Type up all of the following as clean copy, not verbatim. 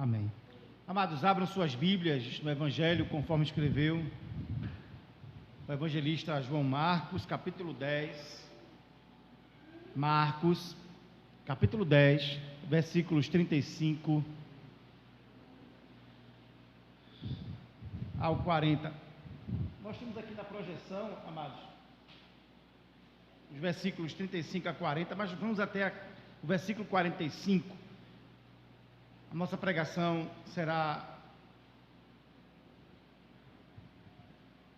Amém. Amados, abram suas Bíblias no Evangelho conforme escreveu o evangelista João Marcos, capítulo 10. Marcos, capítulo 10, versículos 35 ao 40. Nós temos aqui na projeção, amados, os versículos 35 a 40, mas vamos até o versículo 45. A nossa pregação será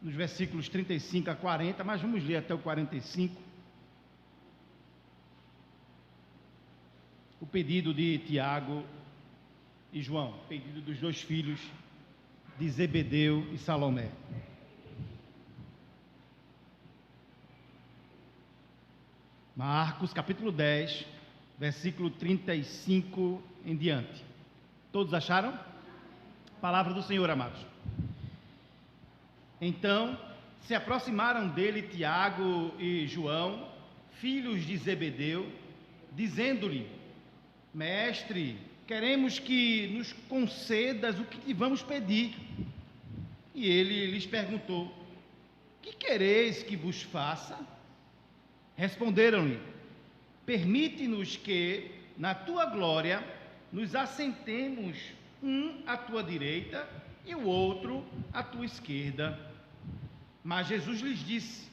nos versículos 35 a 40, mas vamos ler até o 45. O pedido de Tiago e João, pedido dos dois filhos de Zebedeu e Salomé. Marcos, capítulo 10, versículo 35 em diante. Todos acharam? Palavra do Senhor, amados. Então, se aproximaram dele Tiago e João, filhos de Zebedeu, dizendo-lhe: Mestre, queremos que nos concedas o que te vamos pedir. E ele lhes perguntou: Que quereis que vos faça? Responderam-lhe: Permite-nos que, na tua glória, nos assentemos um à tua direita e o outro à tua esquerda. Mas Jesus lhes disse: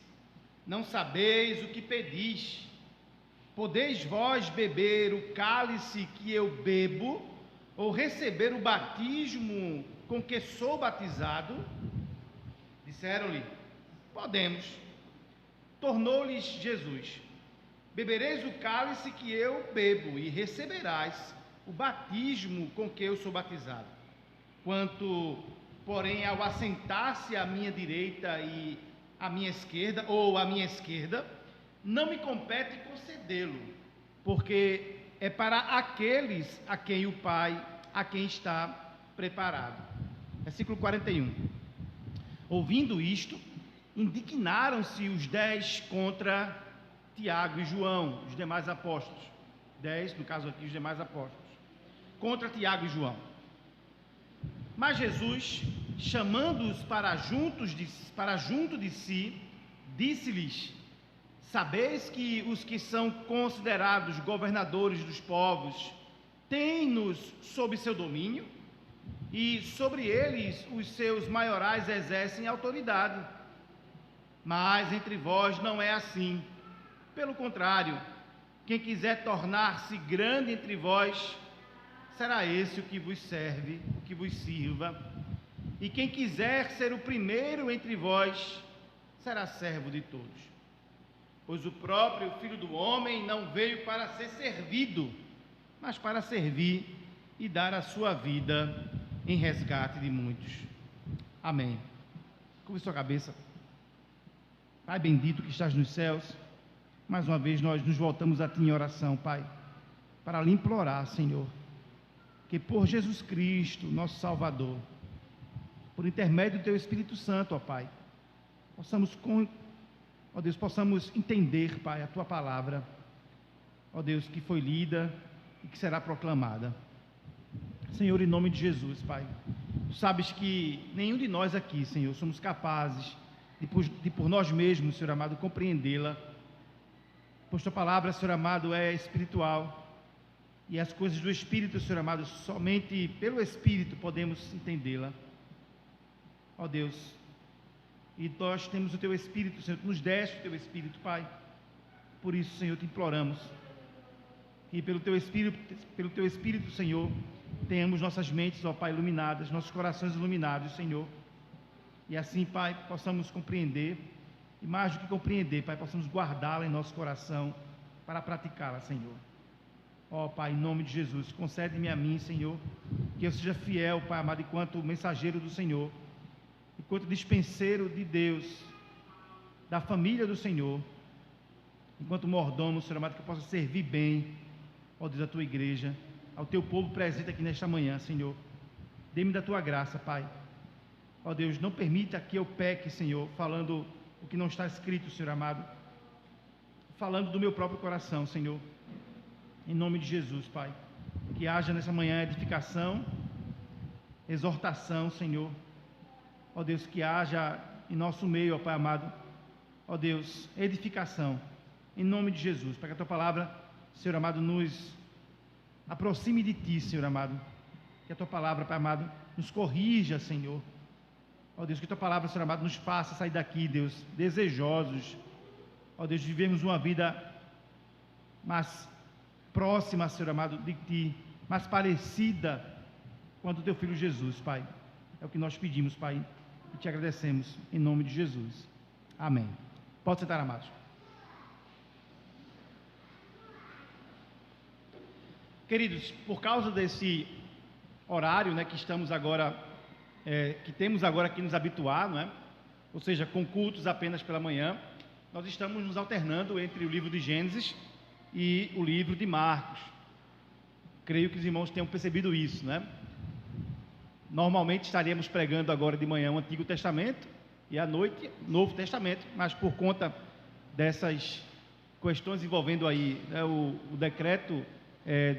Não sabeis o que pedis. Podeis vós beber o cálice que eu bebo, ou receber o batismo com que sou batizado? Disseram-lhe: Podemos. Tornou-lhes Jesus: Bebereis o cálice que eu bebo, e receberás o batismo com que eu sou batizado. Quanto, porém, ao assentar-se à minha direita e à minha esquerda, ou à minha esquerda, não me compete concedê-lo, porque é para aqueles a quem o Pai, a quem está preparado. Versículo 41. Ouvindo isto, indignaram-se os 10 contra Tiago e João, os demais apóstolos. 10, no caso aqui, os demais apóstolos. Contra Tiago e João. Mas Jesus, chamando-os para junto de si, disse-lhes: Sabeis que os que são considerados governadores dos povos têm-nos sob seu domínio, e sobre eles os seus maiorais exercem autoridade. Mas entre vós não é assim. Pelo contrário, quem quiser tornar-se grande entre vós, será esse o que vos serve, o que vos sirva. E quem quiser ser o primeiro entre vós, será servo de todos. Pois o próprio Filho do Homem não veio para ser servido, mas para servir e dar a sua vida em resgate de muitos. Amém. Curve sua cabeça. Pai bendito que estás nos céus, mais uma vez nós nos voltamos a Ti em oração, Pai, para lhe implorar, Senhor, que por Jesus Cristo, nosso Salvador, por intermédio do Teu Espírito Santo, ó Pai, possamos entender, Pai, a Tua palavra, ó Deus, que foi lida e que será proclamada. Senhor, em nome de Jesus, Pai, Tu sabes que nenhum de nós aqui, Senhor, somos capazes de por nós mesmos, Senhor amado, compreendê-la, pois Tua palavra, Senhor amado, é espiritual, e as coisas do Espírito, Senhor amado, somente pelo Espírito podemos entendê-la. Ó Deus, e nós temos o Teu Espírito, Senhor, Tu nos deste o Teu Espírito, Pai. Por isso, Senhor, Te imploramos que pelo Teu Espírito, Senhor, tenhamos nossas mentes, ó Pai, iluminadas, nossos corações iluminados, Senhor. E assim, Pai, possamos compreender, e mais do que compreender, Pai, possamos guardá-la em nosso coração para praticá-la, Senhor. Ó Pai, em nome de Jesus, concede-me a mim, Senhor, que eu seja fiel, Pai amado, enquanto mensageiro do Senhor, enquanto dispenseiro de Deus, da família do Senhor, enquanto mordomo, Senhor amado, que eu possa servir bem, ó Deus, a Tua igreja, ao Teu povo presente aqui nesta manhã, Senhor. Dê-me da Tua graça, Pai. Ó Deus, não permita que eu peque, Senhor, falando o que não está escrito, Senhor amado, falando do meu próprio coração, Senhor. Em nome de Jesus, Pai, que haja nessa manhã edificação exortação, Senhor. Ó Deus, que haja em nosso meio, ó Pai amado, ó Deus, edificação, em nome de Jesus, para que a Tua palavra, Senhor amado, nos aproxime de Ti, Senhor amado, que a Tua palavra, Pai amado, nos corrija, Senhor. Ó Deus, que a Tua palavra, Senhor amado, nos faça sair daqui, Deus, desejosos, ó Deus, de vivermos uma vida mais próxima, Senhor amado, de Ti, mais parecida com a do Teu Filho Jesus, Pai. É o que nós pedimos, Pai, e Te agradecemos, em nome de Jesus. Amém. Pode sentar, amados. Queridos, por causa desse horário, né, que estamos agora, que temos agora que nos habituar, não é? Ou seja, com cultos apenas pela manhã, nós estamos nos alternando entre o livro de Gênesis e o livro de Marcos. Creio que os irmãos tenham percebido isso, né? Normalmente estaríamos pregando agora de manhã o Antigo Testamento e à noite Novo Testamento, mas por conta dessas questões envolvendo aí, né, o decreto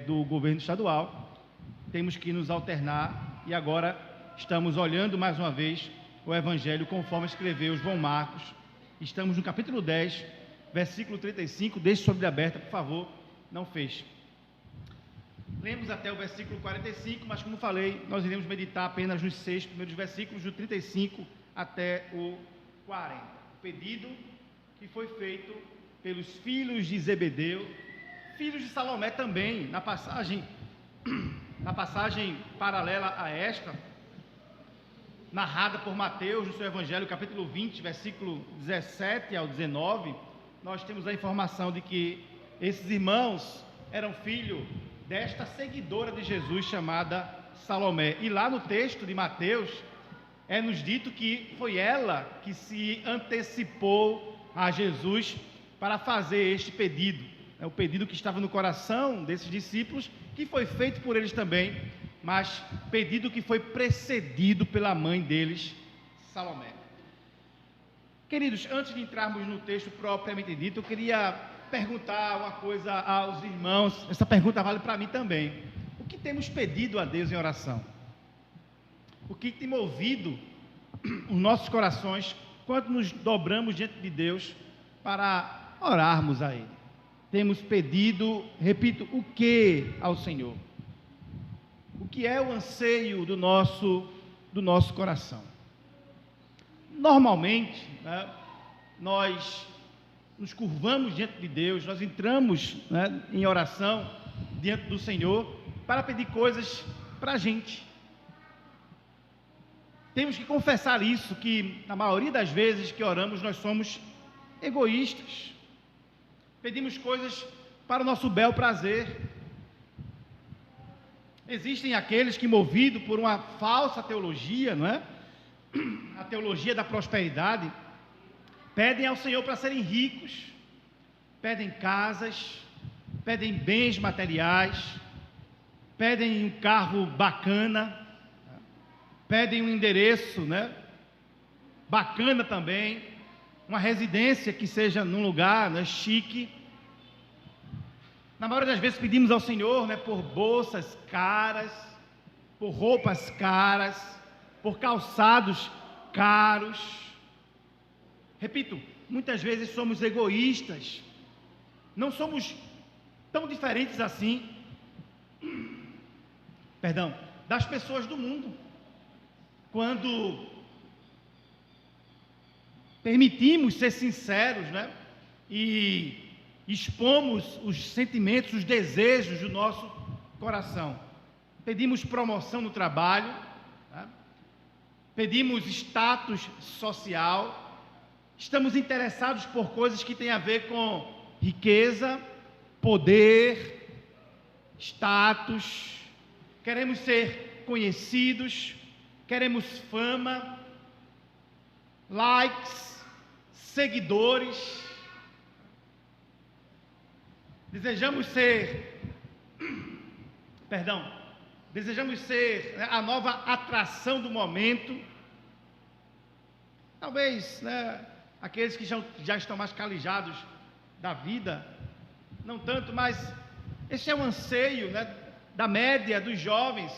do governo estadual, temos que nos alternar e agora estamos olhando mais uma vez o Evangelho conforme escreveu João Marcos. Estamos no capítulo 10, versículo 35, deixe sua Bíblia aberta, por favor, não feche. Lemos até o versículo 45, mas como falei, nós iremos meditar apenas nos 6 primeiros versículos, do 35 até o 40. O pedido que foi feito pelos filhos de Zebedeu, filhos de Salomé também, na passagem paralela a esta, narrada por Mateus no seu Evangelho, capítulo 20, versículo 17 ao 19, nós temos a informação de que esses irmãos eram filhos desta seguidora de Jesus chamada Salomé. E lá no texto de Mateus, nos dito que foi ela que se antecipou a Jesus para fazer este pedido. É o pedido que estava no coração desses discípulos, que foi feito por eles também, mas pedido que foi precedido pela mãe deles, Salomé. Queridos, antes de entrarmos no texto propriamente dito, eu queria perguntar uma coisa aos irmãos. Essa pergunta vale para mim também. O que temos pedido a Deus em oração? O que tem movido os nossos corações quando nos dobramos diante de Deus para orarmos a Ele? Temos pedido, repito, o que ao Senhor? O que é o anseio do nosso coração? Normalmente, né, nós nos curvamos diante de Deus, nós entramos, né, em oração diante do Senhor para pedir coisas para a gente. Temos que confessar isso, que na maioria das vezes que oramos nós somos egoístas. Pedimos coisas para o nosso bel prazer. Existem aqueles que, movidos por uma falsa teologia, não é? A teologia da prosperidade, pedem ao Senhor para serem ricos, pedem casas, pedem bens materiais, pedem um carro bacana, pedem um endereço, né, bacana também, uma residência que seja num lugar, né, chique. Na maioria das vezes pedimos ao Senhor, né, por bolsas caras, por roupas caras, por calçados caros. Repito, muitas vezes somos egoístas, não somos tão diferentes assim, das pessoas do mundo, quando permitimos ser sinceros, né, e expomos os sentimentos, os desejos do nosso coração. Pedimos promoção no trabalho, tá? Pedimos status social, estamos interessados por coisas que têm a ver com riqueza, poder, status, queremos ser conhecidos, queremos fama, likes, seguidores, desejamos ser a nova atração do momento. Talvez, né, aqueles que já estão mais calijados da vida, não tanto, mas esse é o anseio, né, da média dos jovens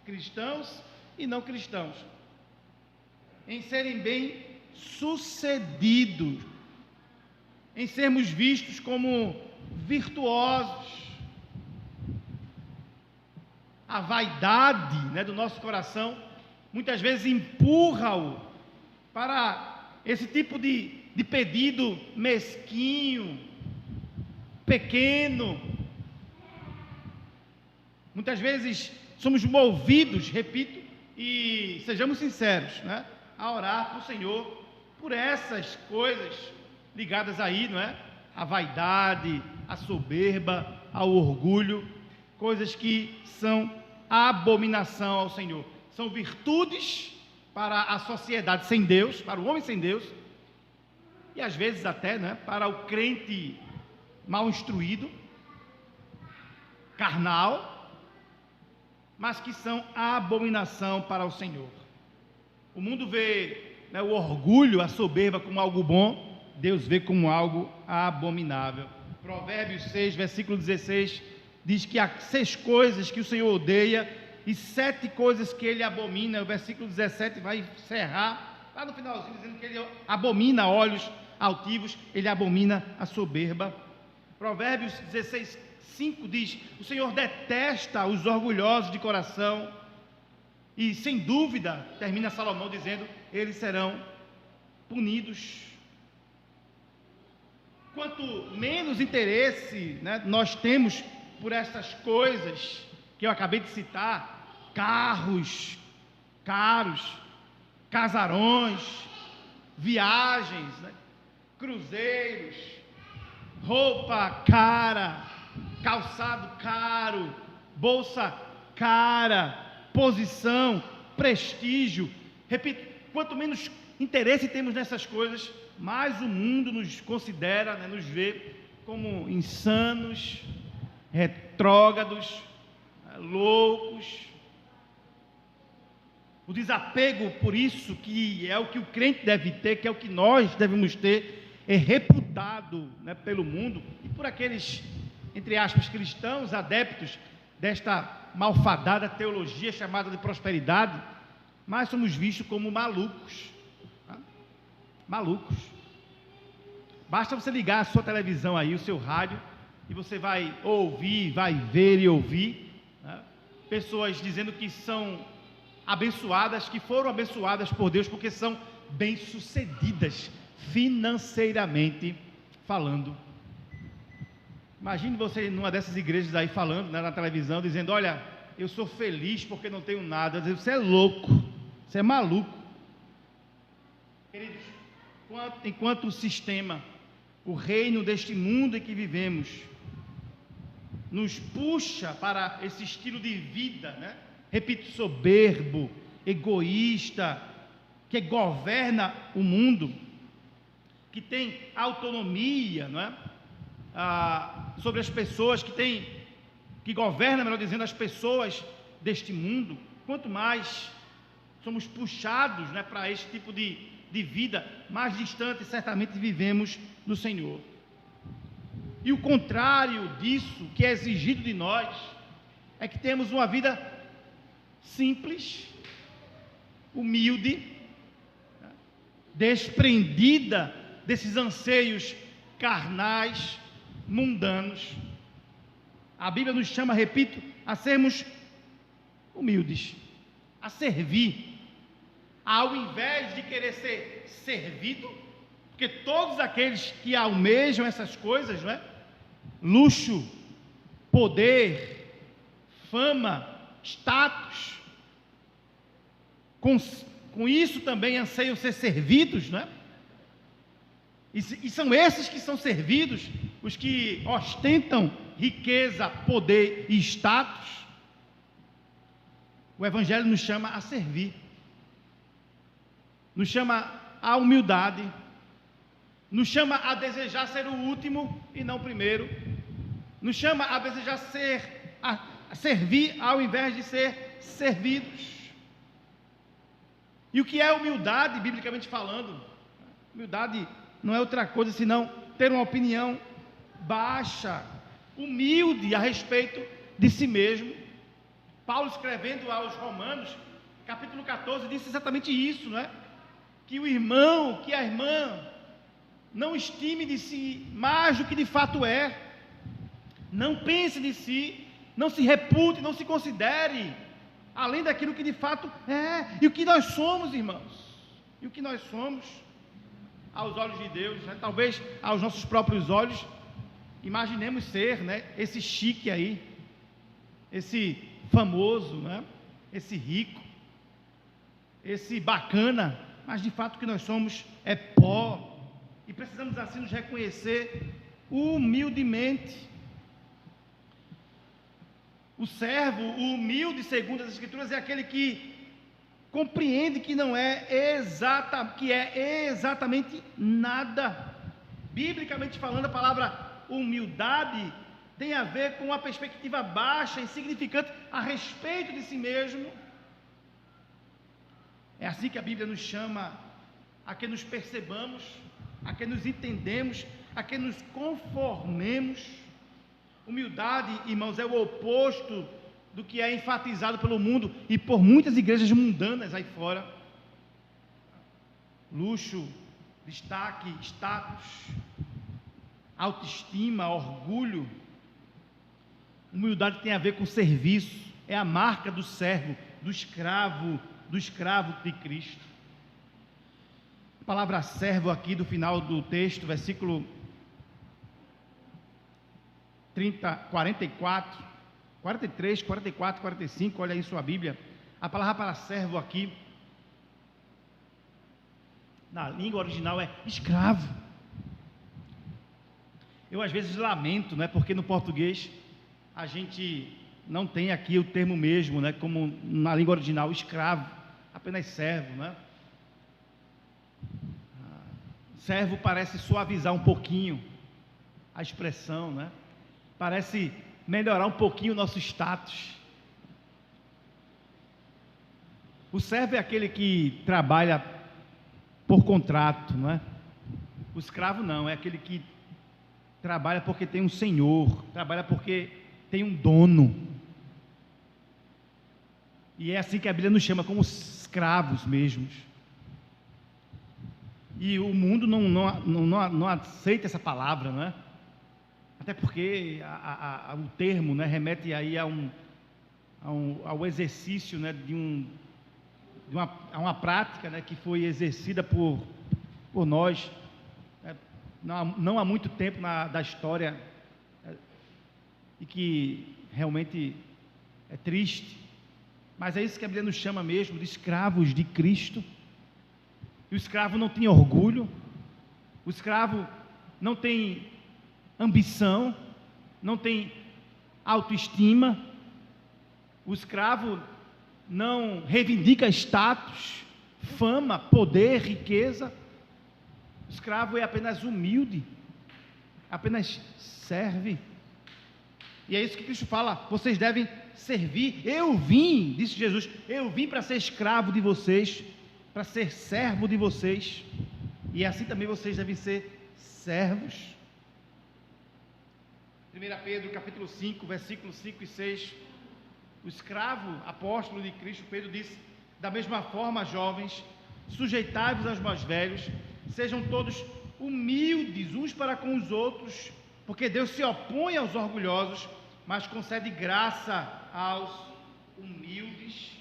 cristãos e não cristãos, em serem bem-sucedidos, em sermos vistos como virtuosos. A vaidade, do nosso coração muitas vezes empurra-o para esse tipo de pedido mesquinho, pequeno. Muitas vezes somos movidos, repito, e sejamos sinceros, a orar para o Senhor por essas coisas ligadas aí, a vaidade, a soberba, ao orgulho, coisas que são abominação ao Senhor. São virtudes para a sociedade sem Deus, para o homem sem Deus, e às vezes até, para o crente mal instruído, carnal, mas que são abominação para o Senhor. O mundo vê o orgulho, a soberba como algo bom, Deus vê como algo abominável. Provérbios 6, versículo 16, diz que há 6 coisas que o Senhor odeia e 7 coisas que Ele abomina. O versículo 17 vai encerrar, lá no finalzinho, dizendo que Ele abomina olhos altivos, Ele abomina a soberba. Provérbios 16, 5 diz: o Senhor detesta os orgulhosos de coração, e sem dúvida, termina Salomão dizendo, eles serão punidos. Quanto menos interesse nós temos por essas coisas que eu acabei de citar, carros caros, casarões, viagens, cruzeiros, roupa cara, calçado caro, bolsa cara, posição, prestígio. Repito, quanto menos interesse temos nessas coisas, mais o mundo nos considera, nos vê como insanos, retrógrados, loucos. O desapego, por isso, que é o que o crente deve ter, que é o que nós devemos ter, é reputado pelo mundo e por aqueles, entre aspas, cristãos, adeptos desta malfadada teologia chamada de prosperidade, mas somos vistos como malucos. Malucos. Basta você ligar a sua televisão aí, o seu rádio, e você vai ouvir, vai ver e ouvir pessoas dizendo que são abençoadas, que foram abençoadas por Deus porque são bem-sucedidas financeiramente falando. Imagine você numa dessas igrejas aí falando na televisão, dizendo: olha, eu sou feliz porque não tenho nada. Você é louco, você é maluco. Queridos, enquanto o sistema, o reino deste mundo em que vivemos, nos puxa para esse estilo de vida, repito, soberbo, egoísta, que governa o mundo, que tem autonomia, sobre as pessoas, que governa, melhor dizendo, as pessoas deste mundo. Quanto mais somos puxados para esse tipo de vida, mais distante certamente vivemos do Senhor. E o contrário disso, que é exigido de nós, é que temos uma vida simples, humilde, desprendida desses anseios carnais, mundanos. A Bíblia nos chama, repito, a sermos humildes, a servir, ao invés de querer ser servido, porque todos aqueles que almejam essas coisas, luxo, poder, fama, status, com isso também anseiam ser servidos, E são esses que são servidos, os que ostentam riqueza, poder e status. O Evangelho nos chama a servir, nos chama à humildade, nos chama a desejar ser o último e não o primeiro, nos chama a desejar a servir ao invés de ser servidos. E o que é humildade, biblicamente falando? Humildade não é outra coisa senão ter uma opinião baixa, humilde a respeito de si mesmo. Paulo, escrevendo aos Romanos, capítulo 14 disse exatamente isso, não é? Que o irmão, que a irmã, não estime de si mais do que de fato é, não pense de si, não se repute, não se considere além daquilo que de fato é, e o que nós somos, irmãos, e o que nós somos aos olhos de Deus, né? Talvez aos nossos próprios olhos, imaginemos ser, né, esse chique aí, esse famoso, né, esse rico, esse bacana, mas de fato o que nós somos é pó, e precisamos assim nos reconhecer humildemente. O servo, o humilde, segundo as Escrituras, é aquele que compreende que não é exatamente nada. Biblicamente falando, a palavra humildade tem a ver com uma perspectiva baixa, insignificante a respeito de si mesmo. É assim que a Bíblia nos chama a que nos percebamos, a que nos entendemos, a que nos conformemos. Humildade, irmãos, é o oposto do que é enfatizado pelo mundo e por muitas igrejas mundanas aí fora. Luxo, destaque, status, autoestima, orgulho. Humildade tem a ver com serviço, é a marca do servo, do escravo de Cristo. A palavra servo aqui do final do texto, versículo 44, 43, 44, 45, olha aí sua Bíblia. A palavra para servo aqui, na língua original, é escravo. Eu às vezes lamento, né, porque no português a gente não tem aqui o termo mesmo, né, como na língua original, escravo, apenas servo, né? Servo parece suavizar um pouquinho a expressão, né? Parece melhorar um pouquinho o nosso status. O servo é aquele que trabalha por contrato, não é? O escravo não, é aquele que trabalha porque tem um senhor, trabalha porque tem um dono. E é assim que a Bíblia nos chama, como escravos mesmos. E o mundo não aceita essa palavra, não é? Até porque o termo, né, remete aí ao exercício, né, a uma prática, né, que foi exercida por nós, né, não há muito tempo da história, e que realmente é triste, mas é isso que a Bíblia nos chama mesmo, de escravos de Cristo. E o escravo não tem orgulho, o escravo não tem ambição, não tem autoestima, o escravo não reivindica status, fama, poder, riqueza. O escravo é apenas humilde, apenas serve. E é isso que Cristo fala, vocês devem servir. Eu vim, disse Jesus, eu vim para ser escravo de vocês, para ser servo de vocês, e assim também vocês devem ser servos. 1 Pedro capítulo 5, versículos 5 e 6, o escravo apóstolo de Cristo, Pedro disse: da mesma forma, jovens, sujeitai-vos aos mais velhos, sejam todos humildes uns para com os outros, porque Deus se opõe aos orgulhosos, mas concede graça aos humildes.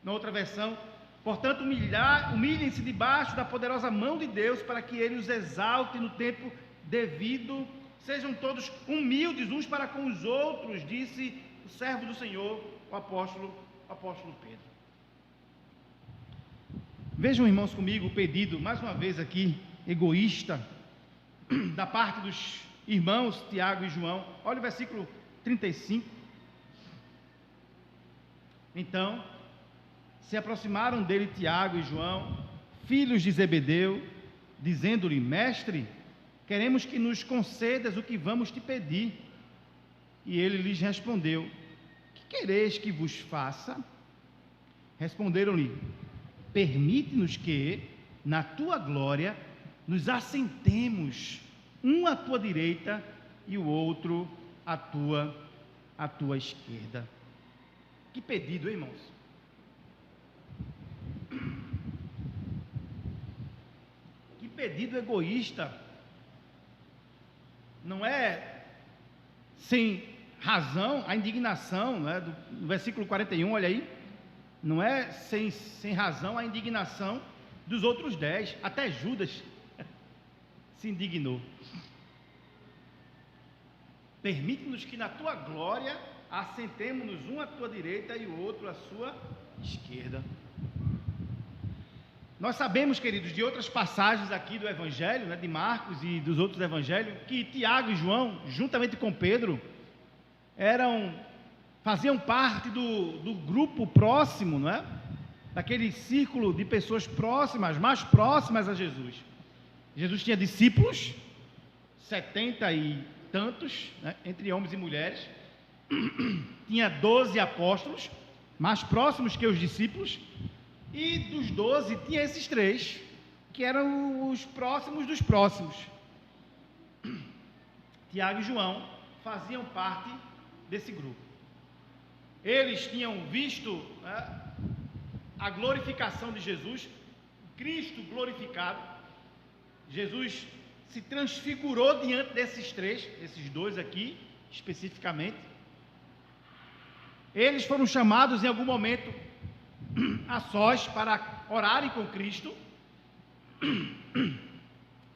Na outra versão, portanto, humilhem-se debaixo da poderosa mão de Deus, para que Ele os exalte no tempo devido. Sejam todos humildes uns para com os outros, disse o servo do Senhor, o apóstolo Pedro. Vejam, irmãos, comigo o pedido, mais uma vez aqui, egoísta, da parte dos irmãos Tiago e João. Olha o versículo 35. Então, se aproximaram dele Tiago e João, filhos de Zebedeu, dizendo-lhe: Mestre, queremos que nos concedas o que vamos te pedir. E ele lhes respondeu: Que quereis que vos faça? Responderam-lhe: Permite-nos que, na tua glória, nos assentemos, um à tua direita e o outro à tua esquerda. Que pedido, hein, irmãos? pedido egoísta. Não é sem razão a indignação, né, do versículo 41, olha aí. Não é sem razão a indignação dos outros 10. Até Judas se indignou. Permite-nos que na tua glória assentemo-nos um à tua direita e o outro à sua esquerda. Nós sabemos, queridos, de outras passagens aqui do Evangelho, né, de Marcos e dos outros Evangelhos, que Tiago e João, juntamente com Pedro, faziam parte do grupo próximo, não é? Daquele círculo de pessoas próximas, mais próximas a Jesus. Jesus tinha discípulos, 70 e tantos, né, entre homens e mulheres. Tinha 12 apóstolos, mais próximos que os discípulos. E dos 12 tinha esses 3, que eram os próximos dos próximos. Tiago e João faziam parte desse grupo. Eles tinham visto, né, a glorificação de Jesus, Cristo glorificado. Jesus se transfigurou diante desses 3, esses 2 aqui, especificamente. Eles foram chamados em algum momento a sós para orarem com Cristo.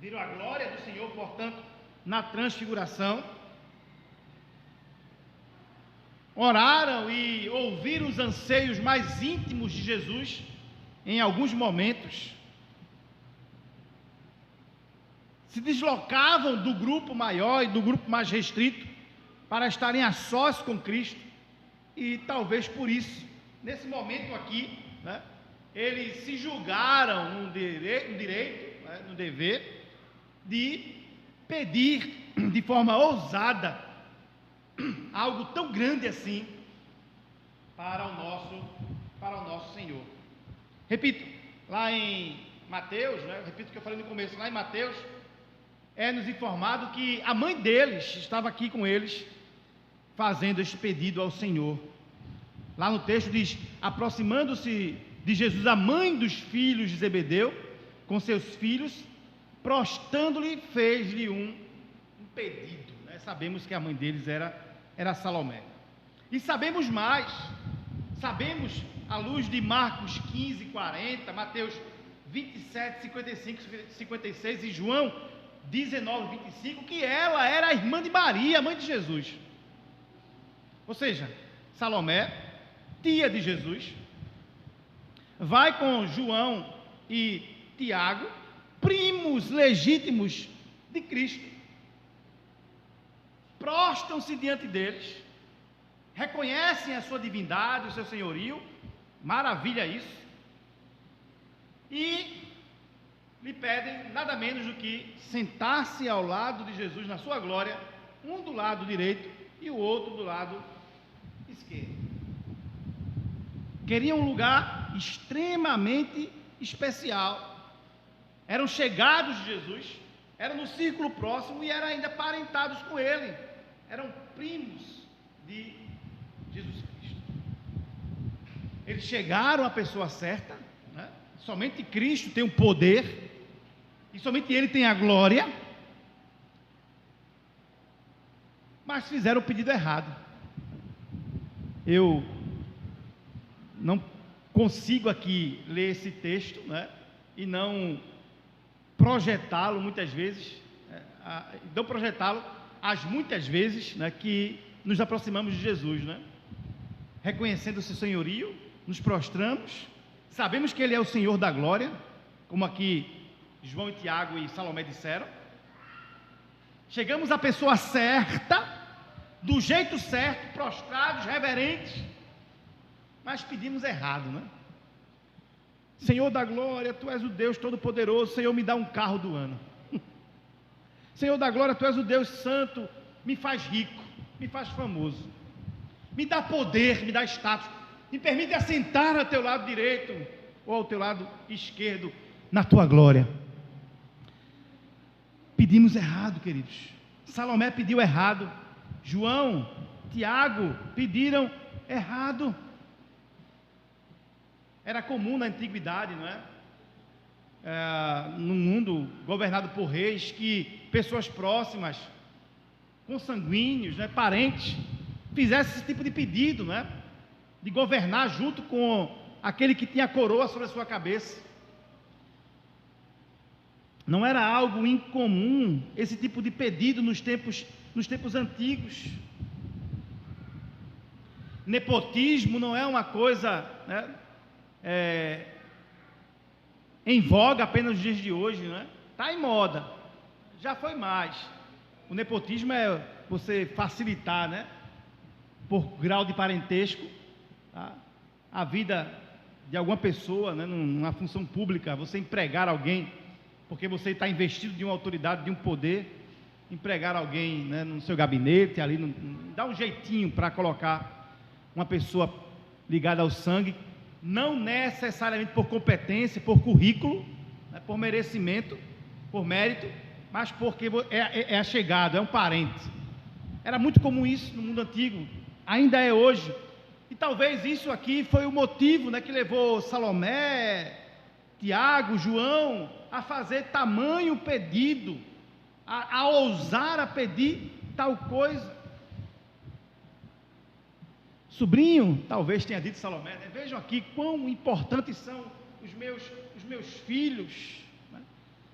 Viram a glória do Senhor, portanto, na transfiguração. Oraram e ouviram os anseios mais íntimos de Jesus em alguns momentos. Se deslocavam do grupo maior e do grupo mais restrito para estarem a sós com Cristo. E talvez por isso, nesse momento aqui, né, eles se julgaram no direito, né, no dever de pedir de forma ousada algo tão grande assim para o nosso Senhor. Repito, lá em Mateus, né, repito o que eu falei no começo, lá em Mateus, é-nos informado que a mãe deles estava aqui com eles, fazendo este pedido ao Senhor. Lá no texto diz: aproximando-se de Jesus a mãe dos filhos de Zebedeu, com seus filhos, prostrando-lhe, fez-lhe um pedido, né? Sabemos que a mãe deles era Salomé. E sabemos mais, sabemos, à luz de Marcos 15, 40, Mateus 27, 55, 56 e João 19, 25, que ela era a irmã de Maria, mãe de Jesus. Ou seja, Salomé, tia de Jesus, vai com João e Tiago, primos legítimos de Cristo, prostram-se diante deles, reconhecem a sua divindade, o seu senhorio, maravilha isso, e lhe pedem nada menos do que sentar-se ao lado de Jesus na sua glória, um do lado direito e o outro do lado esquerdo. Queriam um lugar extremamente especial. Eram chegados de Jesus, eram no círculo próximo e eram ainda parentados com ele. Eram primos de Jesus Cristo. Eles chegaram à pessoa certa, né? Somente Cristo tem o poder e somente Ele tem a glória, mas fizeram o pedido errado. Eu não consigo aqui ler esse texto, né, e não projetá-lo muitas vezes, não projetá-lo as muitas vezes, né, que nos aproximamos de Jesus, né, reconhecendo o seu senhorio, nos prostramos, sabemos que Ele é o Senhor da glória, como aqui João e Tiago e Salomé disseram. Chegamos à pessoa certa, do jeito certo, prostrados, reverentes, mas pedimos errado, né? Senhor da glória, Tu és o Deus Todo-Poderoso, Senhor, me dá um carro do ano. Senhor da glória, Tu és o Deus Santo, me faz rico, me faz famoso, me dá poder, me dá status, me permite assentar ao Teu lado direito ou ao Teu lado esquerdo, na Tua glória. Pedimos errado, queridos. Salomé pediu errado, João, Tiago pediram errado. Era comum na antiguidade, não é? num mundo governado por reis, que pessoas próximas, consanguíneos, né, parentes, fizessem esse tipo de pedido, né, de governar junto com aquele que tinha a coroa sobre a sua cabeça. Não era algo incomum esse tipo de pedido nos tempos antigos. Nepotismo não é uma coisa, né, em voga apenas nos dias de hoje, né? Está em moda, já foi mais. O nepotismo é você facilitar, né, por grau de parentesco, tá, a vida de alguma pessoa, né, numa função pública, você empregar alguém, porque você está investido de uma autoridade, de um poder, empregar alguém, né, no seu gabinete, ali, dá um jeitinho para colocar uma pessoa ligada ao sangue, não necessariamente por competência, por currículo, né, por merecimento, por mérito, mas porque é achegado, é um parente. Era muito comum isso no mundo antigo, ainda é hoje, e talvez isso aqui foi o motivo, né, que levou Salomé, Tiago, João, a fazer tamanho pedido, a ousar a pedir tal coisa. Sobrinho, talvez tenha dito Salomé, né? Vejam aqui quão importantes são os meus filhos, né?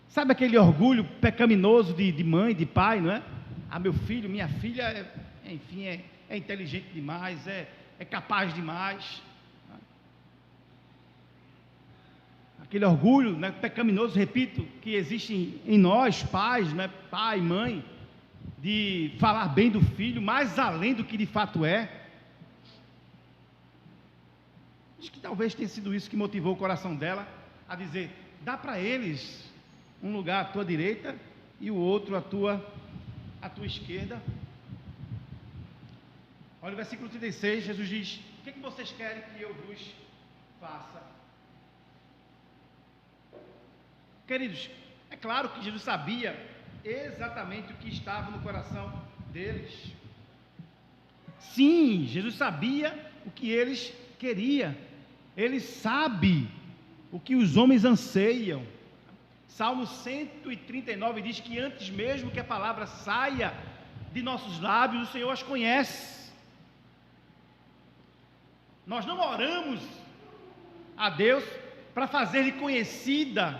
Sabe aquele orgulho pecaminoso de mãe, de pai, não é? Ah, meu filho, minha filha, enfim, é inteligente demais, é capaz demais. Aquele orgulho, né, pecaminoso, repito, que existe em nós, pais, né, pai, mãe, de falar bem do filho, mais além do que de fato é. Acho que talvez tenha sido isso que motivou o coração dela a dizer: dá para eles um lugar à tua direita e o outro à tua esquerda. Olha o versículo 36, Jesus diz: o que vocês querem que eu vos faça? Queridos, é claro que Jesus sabia exatamente o que estava no coração deles. Sim, Jesus sabia o que eles queriam. Ele sabe o que os homens anseiam. Salmo 139 diz que antes mesmo que a palavra saia de nossos lábios, o Senhor as conhece. Nós não oramos a Deus para fazer-lhe conhecidas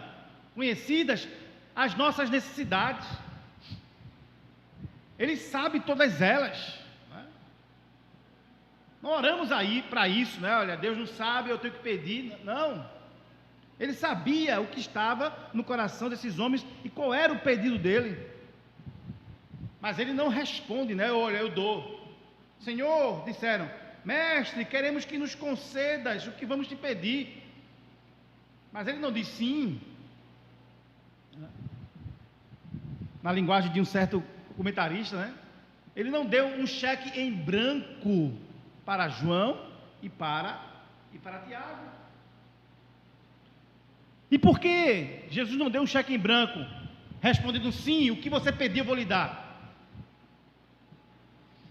as nossas necessidades. Ele sabe todas elas, né? Não oramos aí para isso, né? Olha, Deus não sabe, eu tenho que pedir. Não, ele sabia o que estava no coração desses homens e qual era o pedido dele, mas ele não responde, né? Olha, eu dou. Senhor, disseram, mestre, queremos que nos concedas o que vamos te pedir, mas ele não diz sim. Na linguagem de um certo comentarista, né? Ele não deu um cheque em branco para João e para Tiago. E por que Jesus não deu um cheque em branco, respondendo sim, o que você pedir eu vou lhe dar?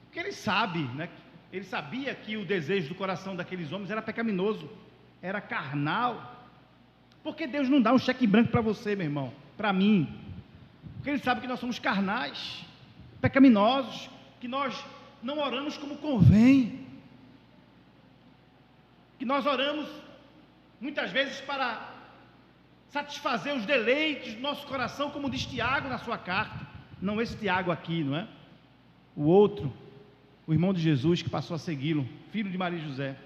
Porque ele sabe, né? Ele sabia que o desejo do coração daqueles homens era pecaminoso, era carnal. Por que Deus não dá um cheque em branco para você, meu irmão? Para mim? Porque Ele sabe que nós somos carnais, pecaminosos, que nós não oramos como convém, que nós oramos muitas vezes para satisfazer os deleites do nosso coração, como diz Tiago na sua carta. Não esse Tiago aqui, não é? O outro, o irmão de Jesus que passou a segui-lo, filho de Maria e José.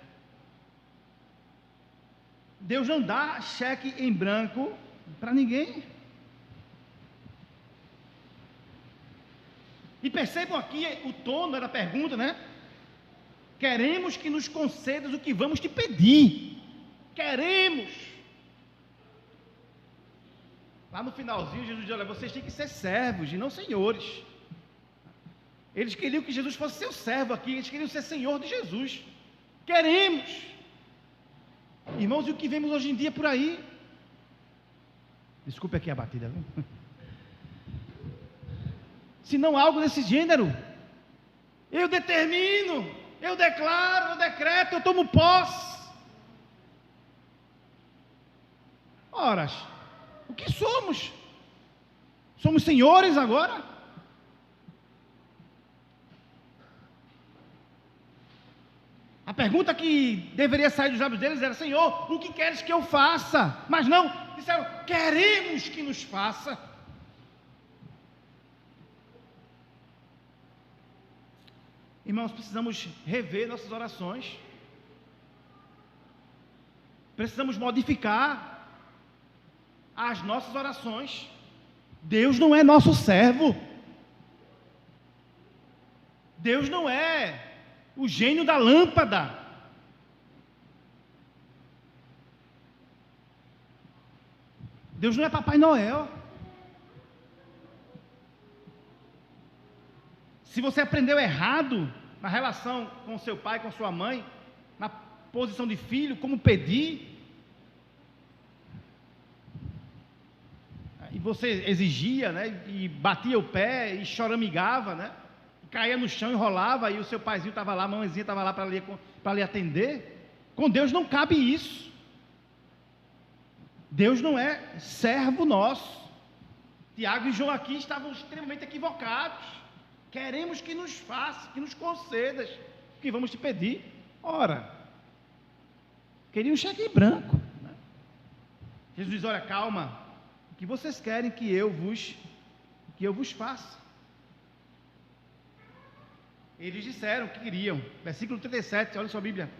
Deus não dá cheque em branco para ninguém. E percebam aqui o tono da pergunta, né? Queremos que nos concedas o que vamos te pedir. Queremos. Lá no finalzinho, Jesus diz: olha, vocês têm que ser servos e não senhores. Eles queriam que Jesus fosse seu servo aqui, eles queriam ser senhor de Jesus. Queremos. Irmãos, e o que vemos hoje em dia por aí? Desculpe aqui a batida, viu? Se não algo desse gênero. Eu determino, eu declaro, eu decreto, eu tomo posse. Ora, O que somos? Somos senhores agora? A pergunta que deveria sair dos lábios deles era: Senhor, o que queres que eu faça? Mas não, disseram: queremos que nos faça. Irmãos, precisamos rever nossas orações. Precisamos modificar as nossas orações. Deus não é nosso servo. Deus não é o gênio da lâmpada. Deus não é Papai Noel. Se você aprendeu errado na relação com seu pai, com sua mãe, na posição de filho, como pedir, e você exigia, né, e batia o pé e choramingava, né, caía no chão e rolava, e o seu paizinho estava lá, a mãezinha estava lá para lhe atender. Com Deus não cabe isso. Deus não é servo nosso. Tiago e João aqui estavam extremamente equivocados. Queremos que nos faça, que nos concedas, o que vamos te pedir. Ora, queria um cheque em branco, né? Jesus diz: olha, calma, o que vocês querem que eu vos faça? Eles disseram que queriam. Versículo 37, olha sua Bíblia.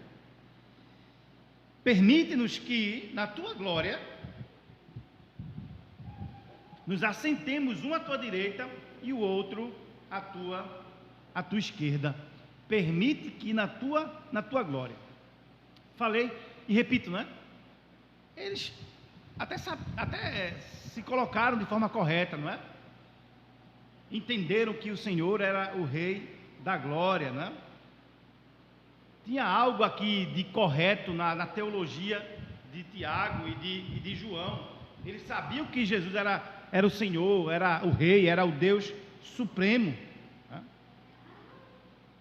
Permite-nos que, na tua glória, nos assentemos um à tua direita e o outro à tua esquerda. Permite que na tua glória. Falei e repito, né? Eles até se colocaram de forma correta, não é? Entenderam que o Senhor era o Rei da glória, né? Tinha algo aqui de correto na teologia de Tiago e de João. Eles sabiam que Jesus era o Senhor, era o Rei, era o Deus Supremo, né?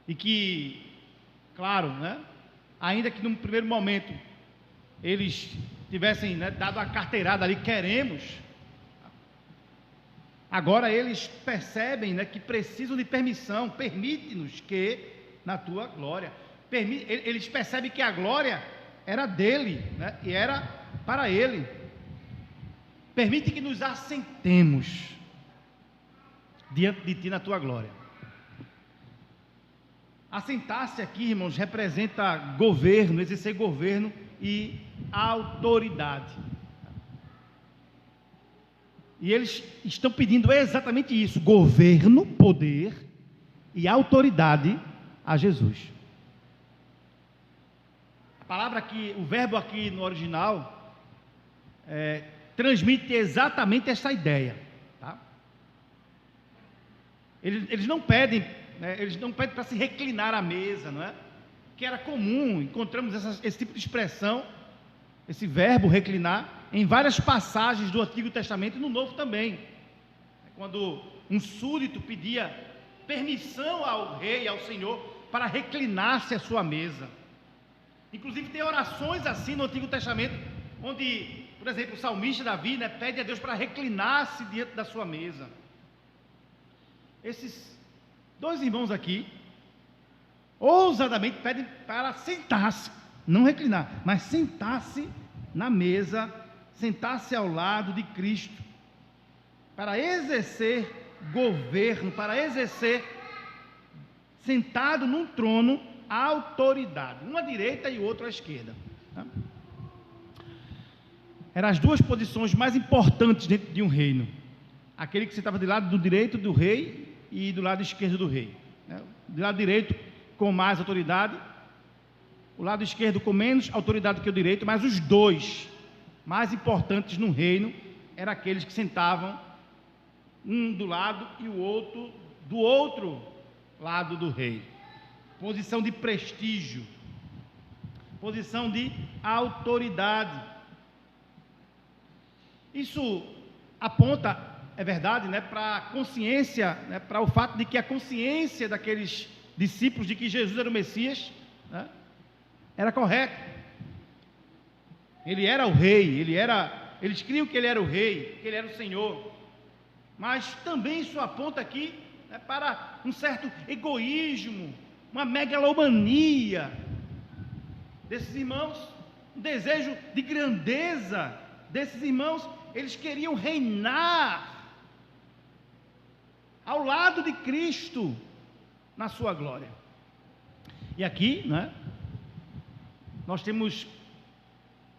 E que, claro, né, ainda que num primeiro momento eles tivessem, né, dado a carteirada ali, queremos, agora eles percebem, né, que precisam de permissão. Permite-nos que na tua glória. Eles percebem que a glória era dele, né, e era para ele. Permite que nos assentemos diante de ti na tua glória. Assentar-se aqui, irmãos, representa governo, exercer governo e autoridade. E eles estão pedindo exatamente isso: governo, poder e autoridade a Jesus. A palavra aqui, o verbo aqui no original, transmite exatamente essa ideia, tá? Eles não pedem, né, eles não pedem para se reclinar à mesa, não é? Que era comum, encontramos esse tipo de expressão, esse verbo reclinar, em várias passagens do Antigo Testamento e no Novo também. Quando um súdito pedia permissão ao rei, ao Senhor, para reclinar-se à sua mesa. Inclusive tem orações assim no Antigo Testamento, onde, por exemplo, o salmista Davi, né, pede a Deus para reclinar-se diante da sua mesa. Esses dois irmãos aqui, ousadamente pedem para sentar-se, não reclinar, mas sentar-se na mesa, sentar-se ao lado de Cristo, para exercer governo, para exercer, sentado num trono, a autoridade, uma à direita e outra à esquerda, tá? Eram as duas posições mais importantes dentro de um reino: aquele que sentava do lado do direito do rei e do lado esquerdo do rei, né? Do lado direito com mais autoridade, o lado esquerdo com menos autoridade que o direito, mas os dois mais importantes no reino eram aqueles que sentavam um do lado e o outro do outro lado do rei. Posição de prestígio, posição de autoridade. Isso aponta, é verdade, né, para a consciência, né, para o fato de que a consciência daqueles discípulos de que Jesus era o Messias, né, era correta. Ele era o rei, ele era Eles criam que ele era o rei, que ele era o Senhor. Mas também isso aponta aqui, né, para um certo egoísmo, uma megalomania desses irmãos, um desejo de grandeza desses irmãos. Eles queriam reinar ao lado de Cristo na sua glória. E aqui, né, nós temos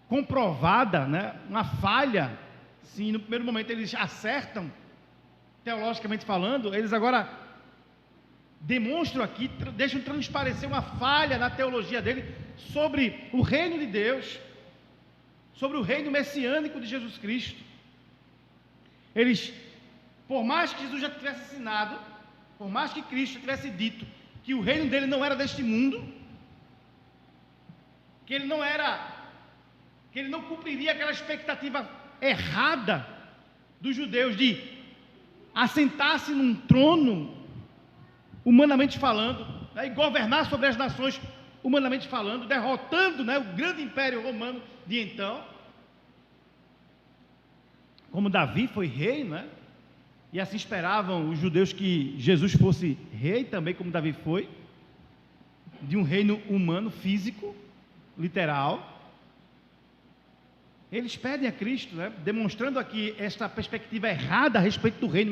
comprovada, né, uma falha. Sim, no primeiro momento eles acertam, teologicamente falando, eles agora demonstram aqui, deixam transparecer uma falha na teologia dele sobre o reino de Deus, sobre o reino messiânico de Jesus Cristo. Eles, por mais que Jesus já tivesse ensinado, por mais que Cristo tivesse dito que o reino dele não era deste mundo, que ele não cumpriria aquela expectativa errada dos judeus de assentar-se num trono, humanamente falando, né, e governar sobre as nações, humanamente falando, derrotando, né, o grande império romano de então, como Davi foi rei, né, e assim esperavam os judeus que Jesus fosse rei também, como Davi foi, de um reino humano, físico, literal. Eles pedem a Cristo, né, demonstrando aqui esta perspectiva errada a respeito do reino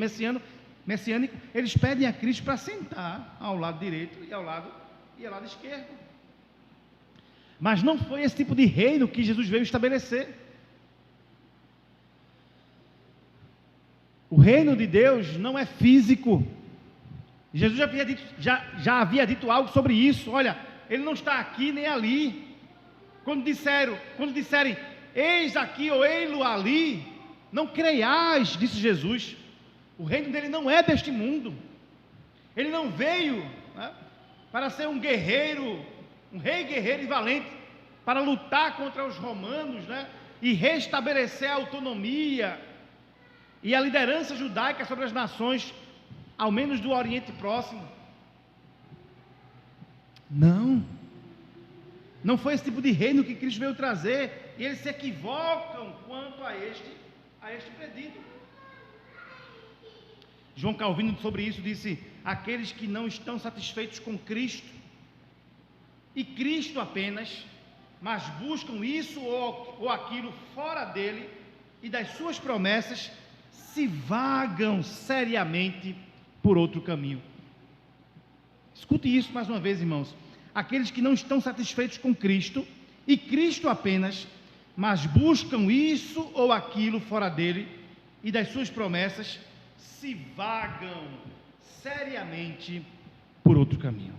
messiânico. Eles pedem a Cristo para sentar ao lado direito e ao lado esquerdo. Mas não foi esse tipo de reino que Jesus veio estabelecer. O reino de Deus não é físico. Jesus já havia dito algo sobre isso. Olha, ele não está aqui nem ali. Quando disserem eis aqui ou ei-lo ali, não creiais, disse Jesus. O reino dele não é deste mundo. Ele não veio, né, para ser um guerreiro, um rei guerreiro e valente, para lutar contra os romanos, né, e restabelecer a autonomia e a liderança judaica sobre as nações, ao menos do Oriente Próximo. Não foi esse tipo de reino que Cristo veio trazer, e eles se equivocam quanto a este pedido. João Calvino sobre isso disse: aqueles que não estão satisfeitos com Cristo, e Cristo apenas, mas buscam isso ou aquilo fora dele e das suas promessas, se vagam seriamente por outro caminho. Escute isso mais uma vez, irmãos. Aqueles que não estão satisfeitos com Cristo, e Cristo apenas, mas buscam isso ou aquilo fora dele e das suas promessas, se vagam seriamente por outro caminho.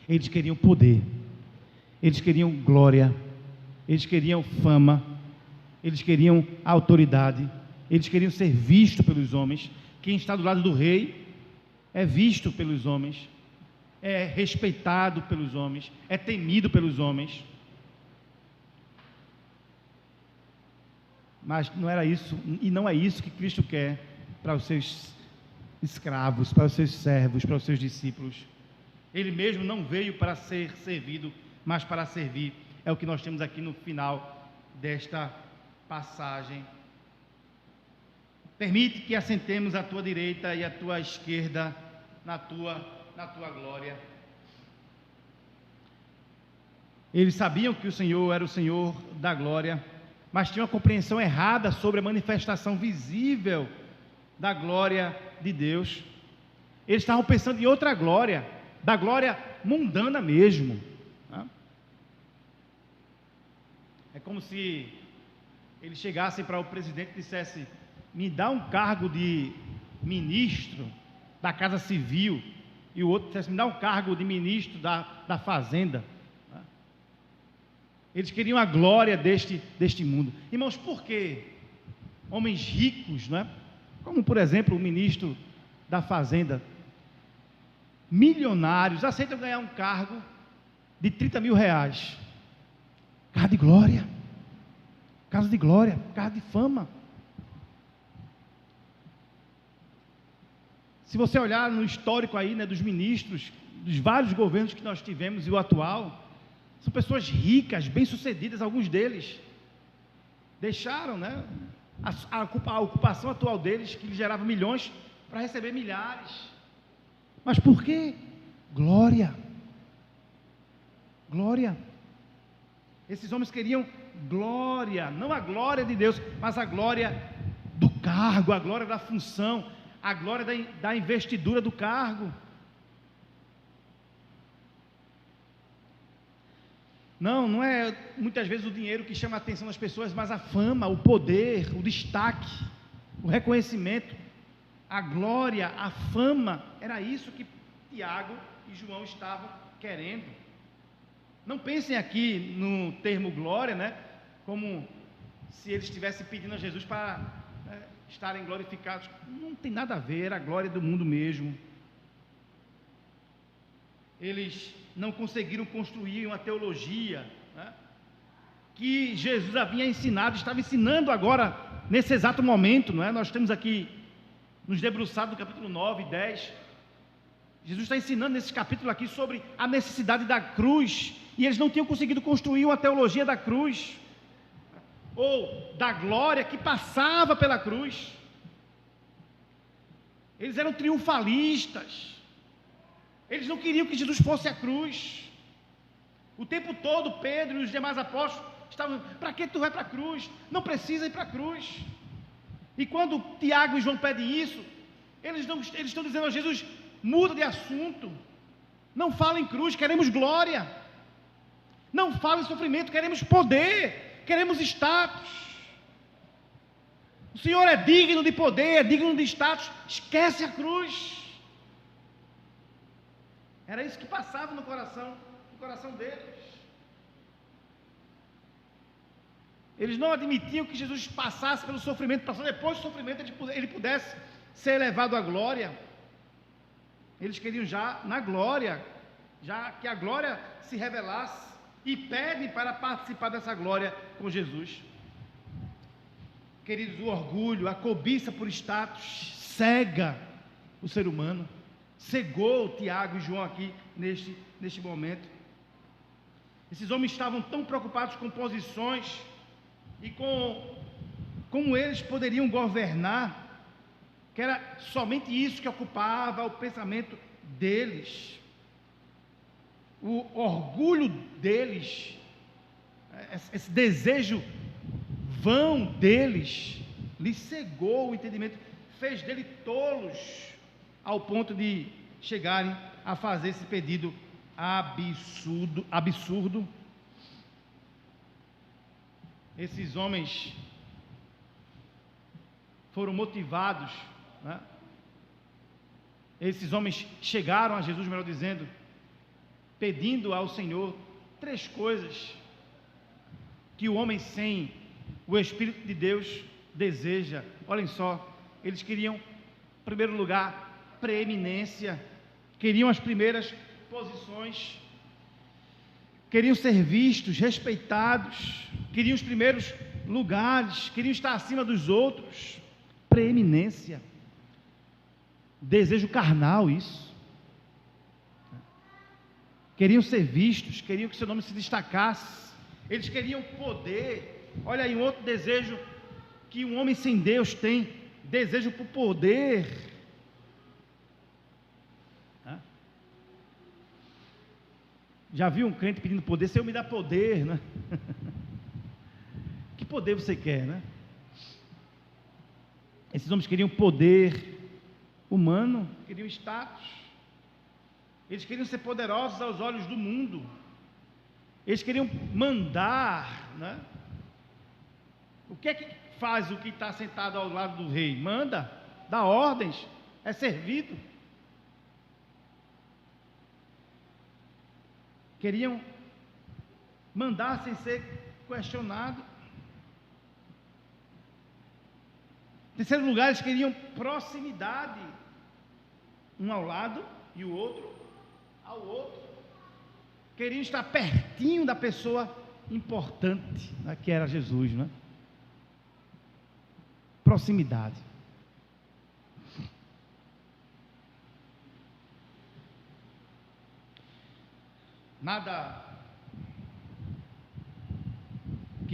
Eles queriam poder, eles queriam glória, eles queriam fama, eles queriam autoridade, eles queriam ser vistos pelos homens. Quem está do lado do rei é visto pelos homens, é respeitado pelos homens, é temido pelos homens. Mas não era isso, e não é isso que Cristo quer para os seus escravos, para os seus servos, para os seus discípulos. Ele mesmo não veio para ser servido, mas para servir. É o que nós temos aqui no final desta passagem. Permite que assentemos à tua direita e à tua esquerda na tua glória. Eles sabiam que o Senhor era o Senhor da glória, mas tinham uma compreensão errada sobre a manifestação visível da glória de Deus. Eles estavam pensando em outra glória, da glória mundana mesmo. É como se eles chegassem para o presidente e dissessem: me dá um cargo de ministro da Casa Civil, e o outro dissesse: me dá um cargo de ministro da Fazenda. Eles queriam a glória deste mundo. Irmãos, por que homens ricos, não é? Como por exemplo o ministro da Fazenda, milionários, aceitam ganhar um cargo de 30 mil reais? Cargo de glória, cargo de fama. Se você olhar no histórico aí, né, dos ministros, dos vários governos que nós tivemos e o atual, são pessoas ricas, bem-sucedidas, alguns deles. Deixaram, né, a ocupação atual deles, que lhes gerava milhões, para receber milhares. Mas por quê? Glória. Glória. Esses homens queriam glória, não a glória de Deus, mas a glória do cargo, a glória da função, a glória da investidura do cargo. Não é muitas vezes o dinheiro que chama a atenção das pessoas, mas a fama, o poder, o destaque, o reconhecimento, a glória, a fama. Era isso que Tiago e João estavam querendo. Não pensem aqui no termo glória, né, como se eles estivessem pedindo a Jesus para, né, estarem glorificados. Não tem nada a ver, era a glória do mundo mesmo. Eles não conseguiram construir uma teologia, né, que Jesus havia ensinado, estava ensinando agora, nesse exato momento, não é? Nós temos aqui, nos debruçados no capítulo 9 e 10, Jesus está ensinando nesse capítulo aqui sobre a necessidade da cruz, e eles não tinham conseguido construir uma teologia da cruz, ou da glória que passava pela cruz. Eles eram triunfalistas, eles não queriam que Jesus fosse a cruz. O tempo todo Pedro e os demais apóstolos estavam: para que tu vai para a cruz? Não precisa ir para a cruz. E quando Tiago e João pedem isso, eles estão dizendo a Jesus: muda de assunto, não fala em cruz, queremos glória, não fala em sofrimento, queremos poder, queremos status. O Senhor é digno de poder, é digno de status, esquece a cruz. Era isso que passava no coração deles. Eles não admitiam que Jesus passasse pelo sofrimento, passou depois do sofrimento, ele pudesse ser elevado à glória. Eles queriam já na glória, já que a glória se revelasse, e pedem para participar dessa glória com Jesus. Queridos, o orgulho, a cobiça por status cega o ser humano, cegou Tiago e João aqui neste momento. Esses homens estavam tão preocupados com posições e com como eles poderiam governar, que era somente isso que ocupava o pensamento deles. O orgulho deles, esse desejo vão deles, lhes cegou o entendimento, fez dele tolos, ao ponto de chegarem a fazer esse pedido absurdo. Esses homens foram motivados, né? Esses homens chegaram a Jesus, melhor dizendo, pedindo ao Senhor 3 coisas que o homem sem o Espírito de Deus deseja. Olhem só, eles queriam, em primeiro lugar, preeminência, queriam as primeiras posições, queriam ser vistos, respeitados, queriam os primeiros lugares, queriam estar acima dos outros. Preeminência, desejo carnal, isso. Queriam ser vistos, queriam que seu nome se destacasse, eles queriam poder. Olha aí um outro desejo que um homem sem Deus tem: desejo por poder. Já viu um crente pedindo poder? Senhor, me dá poder, né? Que poder você quer, né? Esses homens queriam poder humano, queriam status, eles queriam ser poderosos aos olhos do mundo, eles queriam mandar, né? O que é que faz o que está sentado ao lado do rei? Manda, dá ordens, é servido. Queriam mandar sem ser questionado. Em terceiro lugar, eles queriam proximidade, um ao lado e o outro ao outro. Queriam estar pertinho da pessoa importante, né, que era Jesus, né? Proximidade. Nada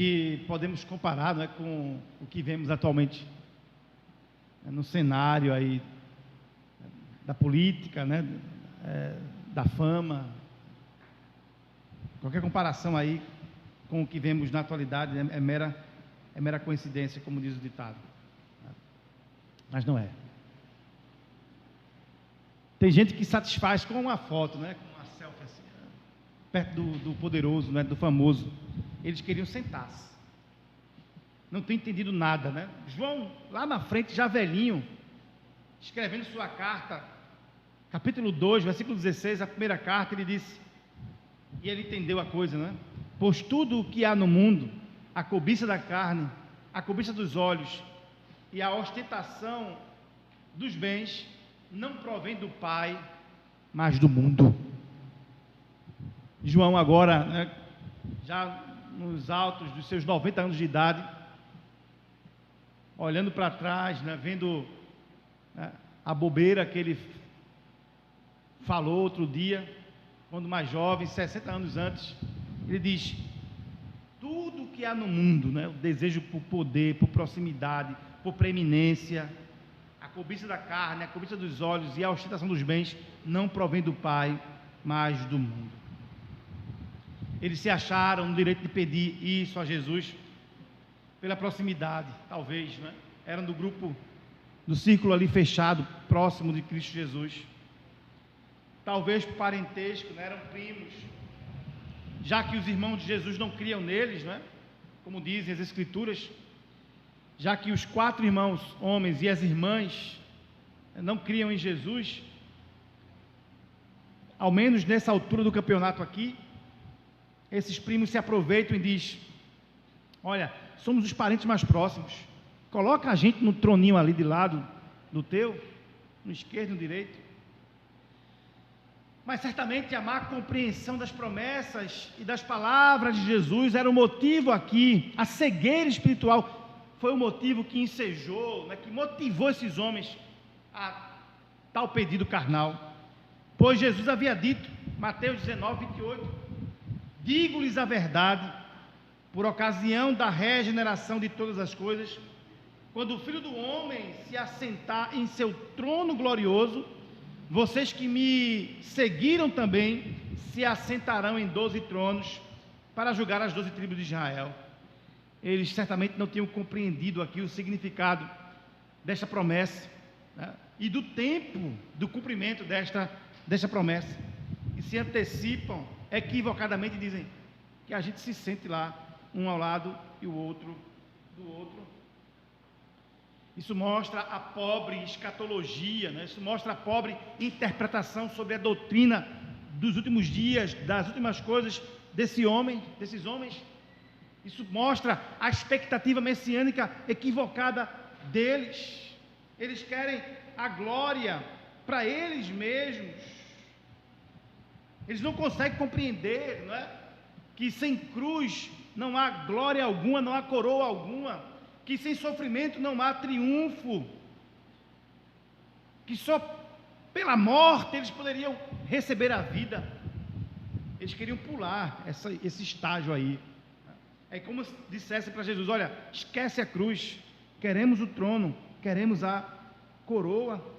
que podemos comparar, não é, com o que vemos atualmente, né, no cenário aí da política, né, da fama. Qualquer comparação aí com o que vemos na atualidade é mera coincidência, como diz o ditado. Mas não é. Tem gente que satisfaz com uma foto, né, com uma selfie assim, perto do poderoso, né, do famoso. Eles queriam sentar-se. Não tem entendido nada, né? João, lá na frente, já velhinho, escrevendo sua carta, capítulo 2, versículo 16, a primeira carta, ele disse, e ele entendeu a coisa, né? Pois tudo o que há no mundo, a cobiça da carne, a cobiça dos olhos e a ostentação dos bens, não provém do Pai, mas do mundo. João agora, né, já nos altos dos seus 90 anos de idade, olhando para trás, né, vendo, né, a bobeira que ele falou outro dia, quando mais jovem, 60 anos antes, ele diz, tudo que há no mundo, né, o desejo por poder, por proximidade, por preeminência, a cobiça da carne, a cobiça dos olhos e a ostentação dos bens, não provém do Pai, mas do mundo. Eles se acharam no direito de pedir isso a Jesus, pela proximidade, talvez, né? Eram do grupo, do círculo ali fechado, próximo de Cristo Jesus. Talvez por parentesco, né? Eram primos, já que os irmãos de Jesus não criam neles, né? Como dizem as Escrituras, já que os 4 irmãos, homens, e as irmãs não criam em Jesus, ao menos nessa altura do campeonato aqui, esses primos se aproveitam e dizem, olha, somos os parentes mais próximos, coloca a gente no troninho ali de lado do teu, no esquerdo e no direito. Mas certamente a má compreensão das promessas e das palavras de Jesus era o motivo aqui, a cegueira espiritual foi o motivo que ensejou, né, que motivou esses homens a tal pedido carnal. Pois Jesus havia dito, Mateus 19, 28, digo-lhes a verdade, por ocasião da regeneração de todas as coisas, quando o Filho do Homem se assentar em seu trono glorioso, vocês que me seguiram também se assentarão em 12 tronos para julgar as 12 tribos de Israel. Eles certamente não tinham compreendido aqui o significado desta promessa, né, e do tempo do cumprimento desta promessa, e se antecipam equivocadamente, dizem que a gente se sente lá, um ao lado e o outro do outro. Isso mostra a pobre escatologia, né? Isso mostra a pobre interpretação sobre a doutrina dos últimos dias, das últimas coisas desses homens. Isso mostra a expectativa messiânica equivocada deles. Eles querem a glória para eles mesmos. Eles não conseguem compreender, não é? Que sem cruz não há glória alguma, não há coroa alguma, que sem sofrimento não há triunfo, que só pela morte eles poderiam receber a vida. Eles queriam pular esse estágio aí. É como se dissesse para Jesus, olha, esquece a cruz, queremos o trono, queremos a coroa.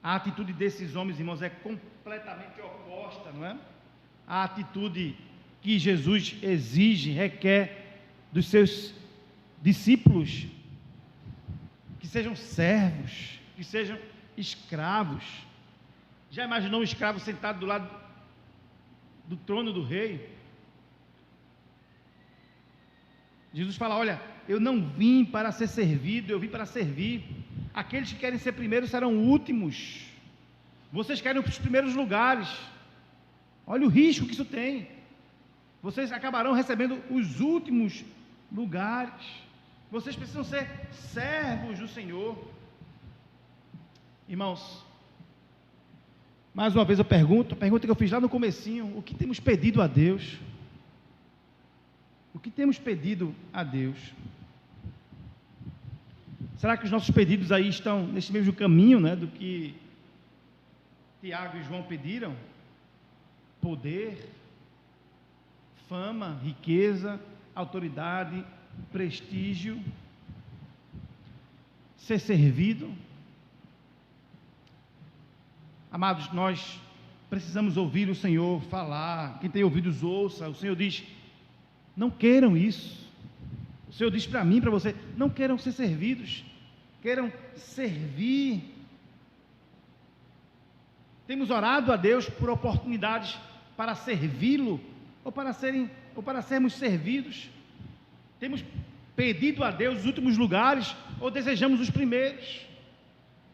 A atitude desses homens, irmãos, é completamente oposta, não é? A atitude que Jesus exige, requer dos seus discípulos, que sejam servos, que sejam escravos. Já imaginou um escravo sentado do lado do trono do rei? Jesus fala, olha, eu não vim para ser servido, eu vim para servir. Aqueles que querem ser primeiros serão últimos. Vocês querem os primeiros lugares. Olha o risco que isso tem. Vocês acabarão recebendo os últimos lugares. Vocês precisam ser servos do Senhor. Irmãos, mais uma vez eu pergunto, a pergunta que eu fiz lá no comecinho, o que temos pedido a Deus? O que temos pedido a Deus? Será que os nossos pedidos aí estão nesse mesmo caminho, né, do que Tiago e João pediram? Poder, fama, riqueza, autoridade, prestígio, ser servido. Amados, nós precisamos ouvir o Senhor falar. Quem tem ouvidos, ouça. O Senhor diz: não queiram isso. O Senhor diz para mim, para você: não queiram ser servidos, queiram servir. Temos orado a Deus por oportunidades para servi-lo, ou para sermos servidos. Temos pedido a Deus os últimos lugares, ou desejamos os primeiros.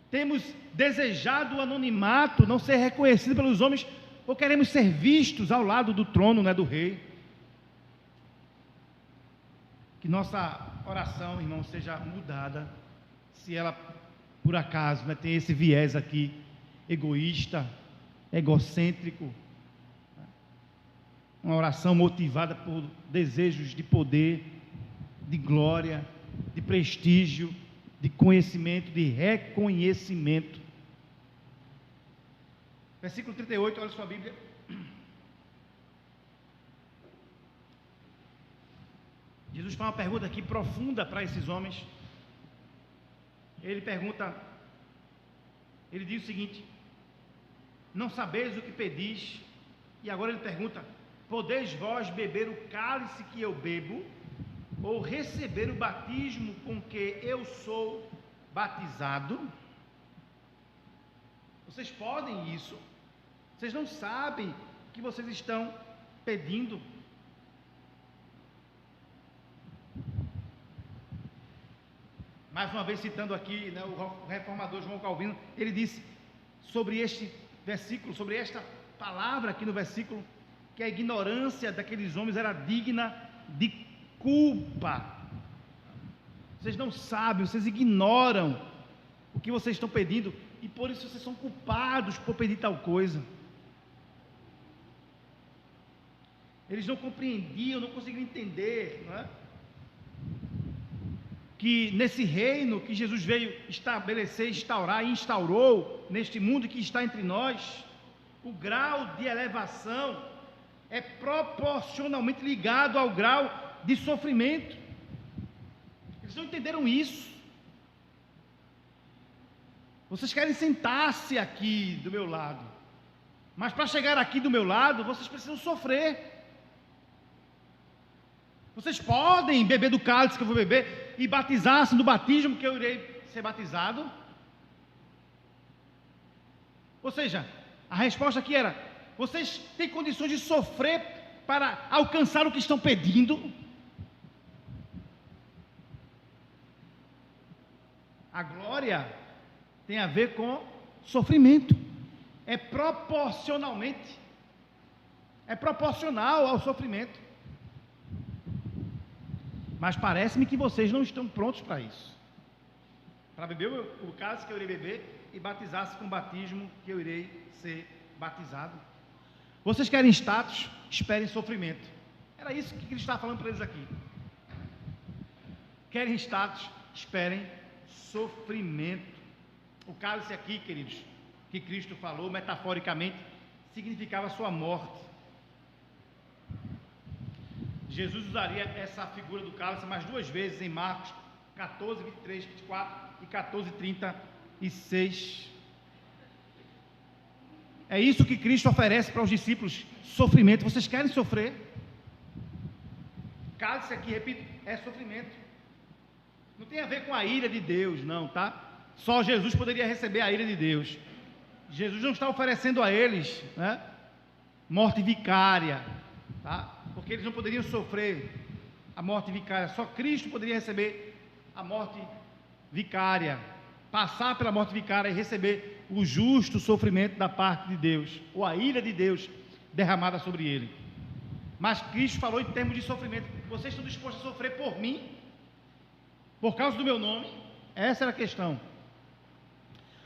Temos desejado o anonimato, não ser reconhecido pelos homens, ou queremos ser vistos ao lado do trono, do rei. Que nossa oração, irmão, seja mudada, se ela, por acaso, tem esse viés aqui, egoísta, egocêntrico, uma oração motivada por desejos de poder, de glória, de prestígio, de conhecimento, de reconhecimento. Versículo 38, olha sua Bíblia. Jesus faz uma pergunta aqui profunda para esses homens. Ele pergunta, ele diz o seguinte: não sabeis o que pedis? E agora ele pergunta: podeis vós beber o cálice que eu bebo, ou receber o batismo com que eu sou batizado? Vocês podem isso? Vocês não sabem o que vocês estão pedindo? Mais uma vez citando aqui, o reformador João Calvino, ele disse sobre este versículo, sobre esta palavra aqui no versículo, que a ignorância daqueles homens era digna de culpa. Vocês não sabem, vocês ignoram o que vocês estão pedindo, e por isso vocês são culpados por pedir tal coisa. Eles não compreendiam, não conseguiam entender, que nesse reino que Jesus veio estabelecer, instaurar e instaurou neste mundo que está entre nós, o grau de elevação é proporcionalmente ligado ao grau de sofrimento. Eles não entenderam isso. Vocês querem sentar-se aqui do meu lado, mas para chegar aqui do meu lado, vocês precisam sofrer. Vocês podem beber do cálice que eu vou beber e batizar-se no batismo que eu irei ser batizado? Ou seja, a resposta aqui era: vocês têm condições de sofrer para alcançar o que estão pedindo? A glória tem a ver com sofrimento. É proporcional ao sofrimento. Mas parece-me que vocês não estão prontos para isso, para beber o cálice que eu irei beber e batizar-se com o batismo que eu irei ser batizado. Vocês querem status? Esperem sofrimento. Era isso que Cristo estava falando para eles aqui. Querem status? Esperem sofrimento. O cálice aqui, queridos, que Cristo falou metaforicamente, significava sua morte. Jesus usaria essa figura do cálice mais duas vezes em Marcos 14, 23, 24 e 14, 36. É isso que Cristo oferece para os discípulos: sofrimento. Vocês querem sofrer? Cálice aqui, repito, é sofrimento. Não tem a ver com a ira de Deus, não, tá? Só Jesus poderia receber a ira de Deus. Jesus não está oferecendo a eles, morte vicária, tá? Porque eles não poderiam sofrer a morte vicária. Só Cristo poderia receber a morte vicária, passar pela morte vicária e receber o justo sofrimento da parte de Deus, ou a ira de Deus derramada sobre ele. Mas Cristo falou em termos de sofrimento: vocês estão dispostos a sofrer por mim, por causa do meu nome? Essa era a questão.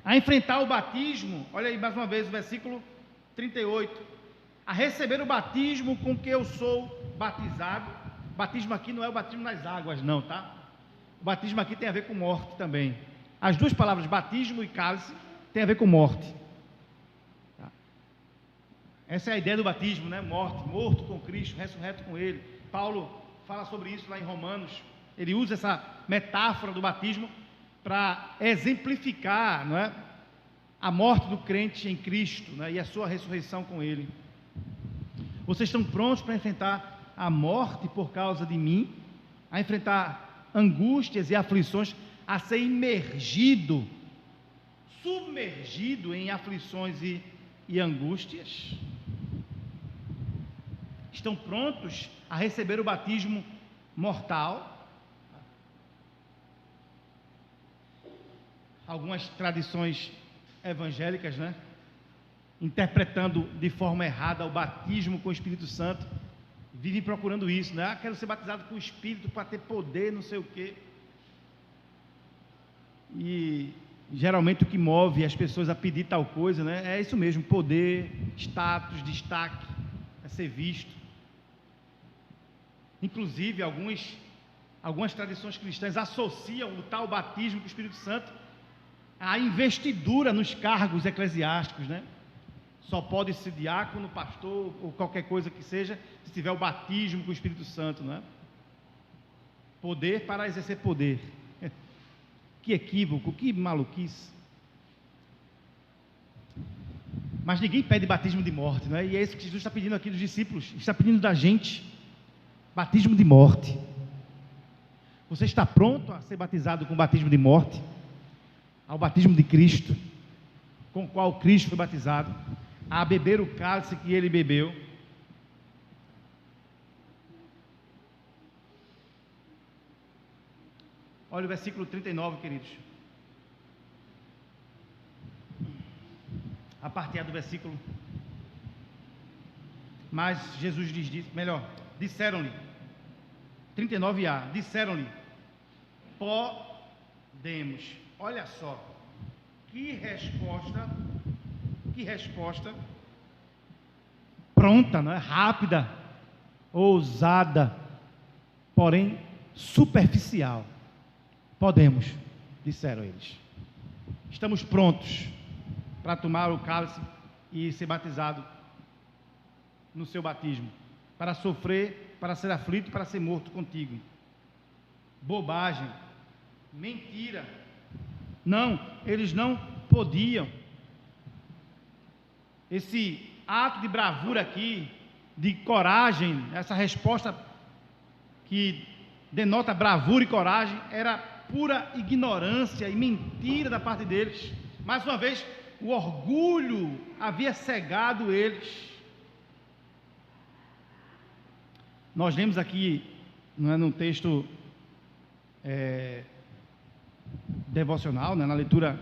A enfrentar o batismo, olha aí mais uma vez o versículo 38, a receber o batismo com que eu sou batizado. Batismo aqui não é o batismo nas águas, não, tá? O batismo aqui tem a ver com morte também. As duas palavras, batismo e cálice, tem a ver com morte. Essa é a ideia do batismo, né? Morto com Cristo, ressurreto com Ele. Paulo fala sobre isso lá em Romanos. Ele usa essa metáfora do batismo para exemplificar, não é, a morte do crente em Cristo, né, e a sua ressurreição com Ele. Vocês estão prontos para enfrentar a morte por causa de mim, a enfrentar angústias e aflições, a ser imergido, submergido em aflições e angústias? Estão prontos a receber o batismo mortal? Algumas tradições evangélicas, né, interpretando de forma errada o batismo com o Espírito Santo, vivem procurando isso, né? Quero ser batizado com o Espírito para ter poder, não sei o quê. E geralmente o que move as pessoas a pedir tal coisa, né, é isso mesmo: poder, status, destaque, é ser visto. Inclusive algumas tradições cristãs associam o tal batismo com o Espírito Santo à investidura nos cargos eclesiásticos, né? Só pode ser diácono, pastor ou qualquer coisa que seja, se tiver o batismo com o Espírito Santo, né? Poder para exercer poder. Que equívoco, que maluquice. Mas ninguém pede batismo de morte, não é? E é isso que Jesus está pedindo aqui dos discípulos, está pedindo da gente: batismo de morte. Você está pronto a ser batizado com o batismo de morte? Ao batismo de Cristo, com o qual Cristo foi batizado, a beber o cálice que Ele bebeu? Olha o versículo 39, queridos. A partir do versículo. Mas Jesus disseram-lhe, 39a, disseram-lhe: podemos. Olha só, que resposta pronta, não é? Rápida, ousada, porém superficial. Podemos, disseram eles. Estamos prontos para tomar o cálice e ser batizado no seu batismo, para sofrer, para ser aflito, para ser morto contigo. Bobagem, mentira. Não, eles não podiam. Esse ato de bravura aqui, de coragem, essa resposta que denota bravura e coragem, era pura ignorância e mentira da parte deles. Mais uma vez, o orgulho havia cegado eles. Nós lemos aqui, não é, num texto devocional, né, na leitura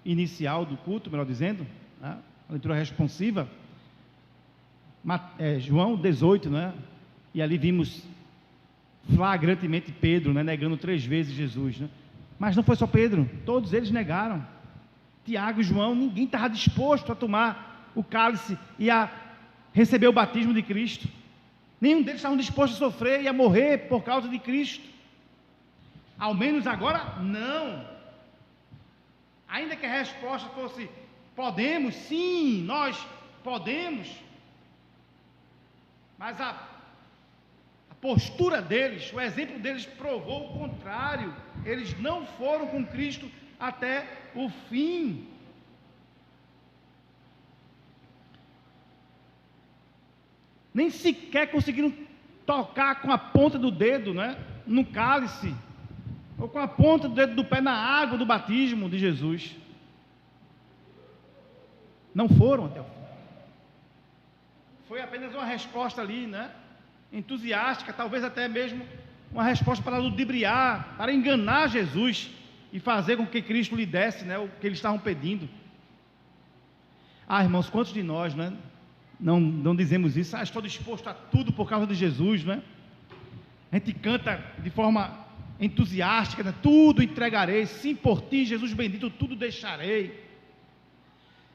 inicial do culto, melhor dizendo, né, a leitura responsiva, João 18, né, e ali vimos flagrantemente Pedro, né, negando 3 vezes Jesus, né? Mas não foi só Pedro, todos eles negaram. Tiago e João, ninguém estava disposto a tomar o cálice e a receber o batismo de Cristo. Nenhum deles estava disposto a sofrer e a morrer por causa de Cristo. Ao menos agora, não. Ainda que a resposta fosse: podemos, sim, nós podemos. Mas a postura deles, o exemplo deles provou o contrário. Eles não foram com Cristo até o fim. Nem sequer conseguiram tocar com a ponta do dedo, né, no cálice, ou com a ponta do dedo do pé na água do batismo de Jesus. Não foram até o fim. Foi apenas uma resposta ali, né, entusiástica, talvez até mesmo uma resposta para ludibriar, para enganar Jesus e fazer com que Cristo lhe desse, né, o que eles estavam pedindo. Irmãos, quantos de nós, né, não dizemos isso? Estou disposto a tudo por causa de Jesus, né? A gente canta de forma entusiástica, né? Tudo entregarei, sim, por ti, Jesus bendito, tudo deixarei.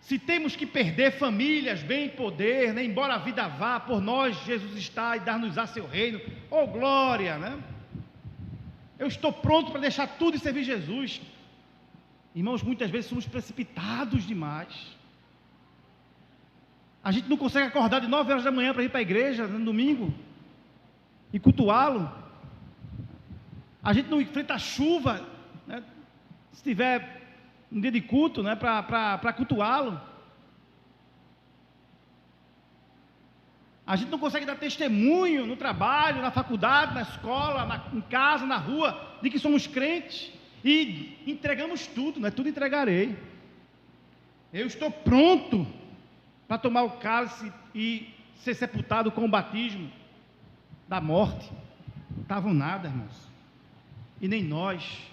Se temos que perder famílias, bem e poder, né? Embora a vida vá, por nós Jesus está e dar-nos-á seu reino, oh glória, né? Eu estou pronto para deixar tudo e servir Jesus. Irmãos, muitas vezes somos precipitados demais. A gente não consegue acordar de 9 horas da manhã para ir para a igreja no domingo e cultuá-lo. A gente não enfrenta a chuva, né, se tiver um dia de culto, né, para cultuá-lo. A gente não consegue dar testemunho no trabalho, na faculdade, na escola, em casa, na rua, de que somos crentes e entregamos tudo, né? Tudo entregarei. Eu estou pronto para tomar o cálice e ser sepultado com o batismo da morte. Não estavam nada, irmãos. E nem nós.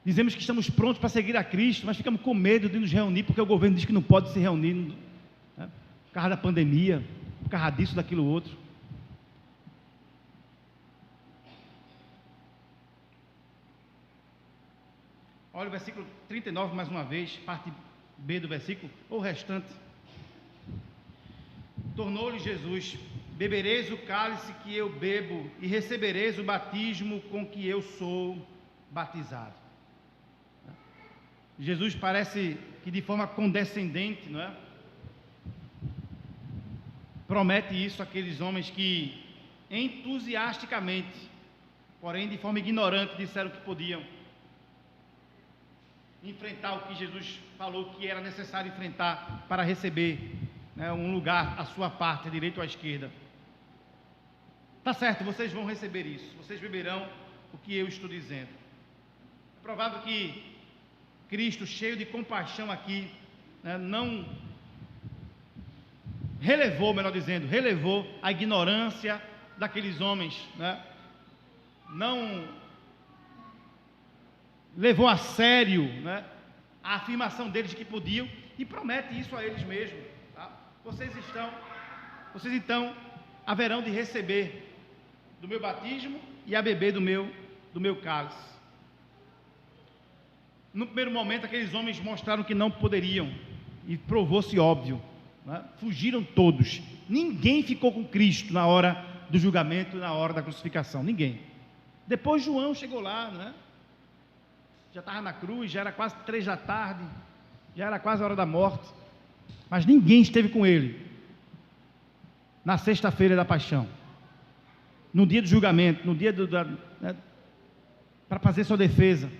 Dizemos que estamos prontos para seguir a Cristo, mas ficamos com medo de nos reunir, porque o governo diz que não pode se reunir, né, por causa da pandemia, por causa disso, daquilo outro. Olha o versículo 39 mais uma vez, parte B do versículo, ou o restante. Tornou-lhe Jesus: bebereis o cálice que eu bebo, e recebereis o batismo com que eu sou batizado. Jesus parece que de forma condescendente, não é? Promete isso àqueles homens que entusiasticamente, porém de forma ignorante, disseram que podiam enfrentar o que Jesus falou que era necessário enfrentar para receber, né, um lugar à sua parte, à direita ou à esquerda. Tá certo, vocês vão receber isso, vocês beberão o que eu estou dizendo. É provável que Cristo, cheio de compaixão aqui, né, não relevou, melhor dizendo, relevou a ignorância daqueles homens, né? Não levou a sério, né, a afirmação deles de que podiam, e promete isso a eles mesmos, tá? Vocês então haverão de receber do meu batismo e a beber do meu cálice. No primeiro momento, aqueles homens mostraram que não poderiam, e provou-se óbvio, né? Fugiram todos, ninguém ficou com Cristo na hora do julgamento, na hora da crucificação, ninguém. Depois João chegou lá, né? Já estava na cruz, já era quase 3 da tarde, já era quase a hora da morte, mas ninguém esteve com ele na sexta-feira da paixão, no dia do julgamento, no dia né, para fazer sua defesa.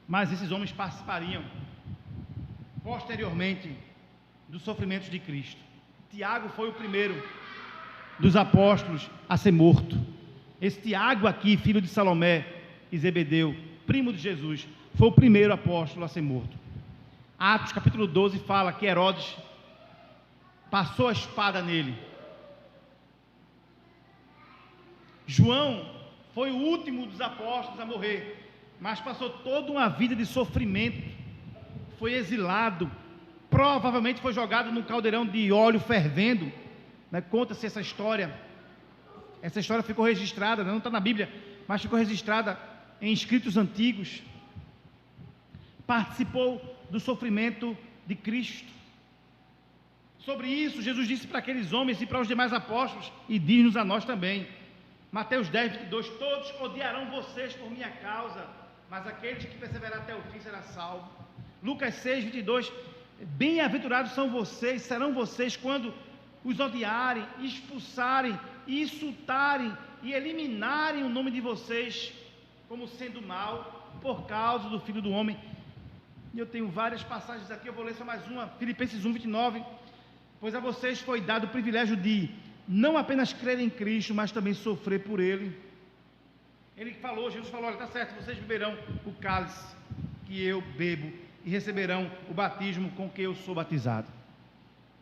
Mas esses homens participariam posteriormente dos sofrimentos de Cristo. Tiago foi o primeiro dos apóstolos a ser morto. Esse Tiago aqui, filho de Salomé e Zebedeu, primo de Jesus, foi o primeiro apóstolo a ser morto. Atos capítulo 12 fala que Herodes passou a espada nele. João foi o último dos apóstolos a morrer, mas passou toda uma vida de sofrimento, foi exilado, provavelmente foi jogado num caldeirão de óleo fervendo, né? Conta-se essa história ficou registrada, não está na Bíblia, mas ficou registrada em escritos antigos. Participou do sofrimento de Cristo. Sobre isso, Jesus disse para aqueles homens e para os demais apóstolos, e diz-nos a nós também, Mateus 10, 22, todos odiarão vocês por minha causa, mas aqueles que perseverar até o fim será salvo. Lucas 6, 22, bem-aventurados serão vocês quando os odiarem, expulsarem, insultarem e eliminarem o nome de vocês como sendo mal, por causa do Filho do Homem. E eu tenho várias passagens aqui, eu vou ler só mais uma, Filipenses 1, 29, pois a vocês foi dado o privilégio de não apenas crer em Cristo, mas também sofrer por Ele. Jesus falou, olha, está certo, vocês beberão o cálice que eu bebo e receberão o batismo com que eu sou batizado.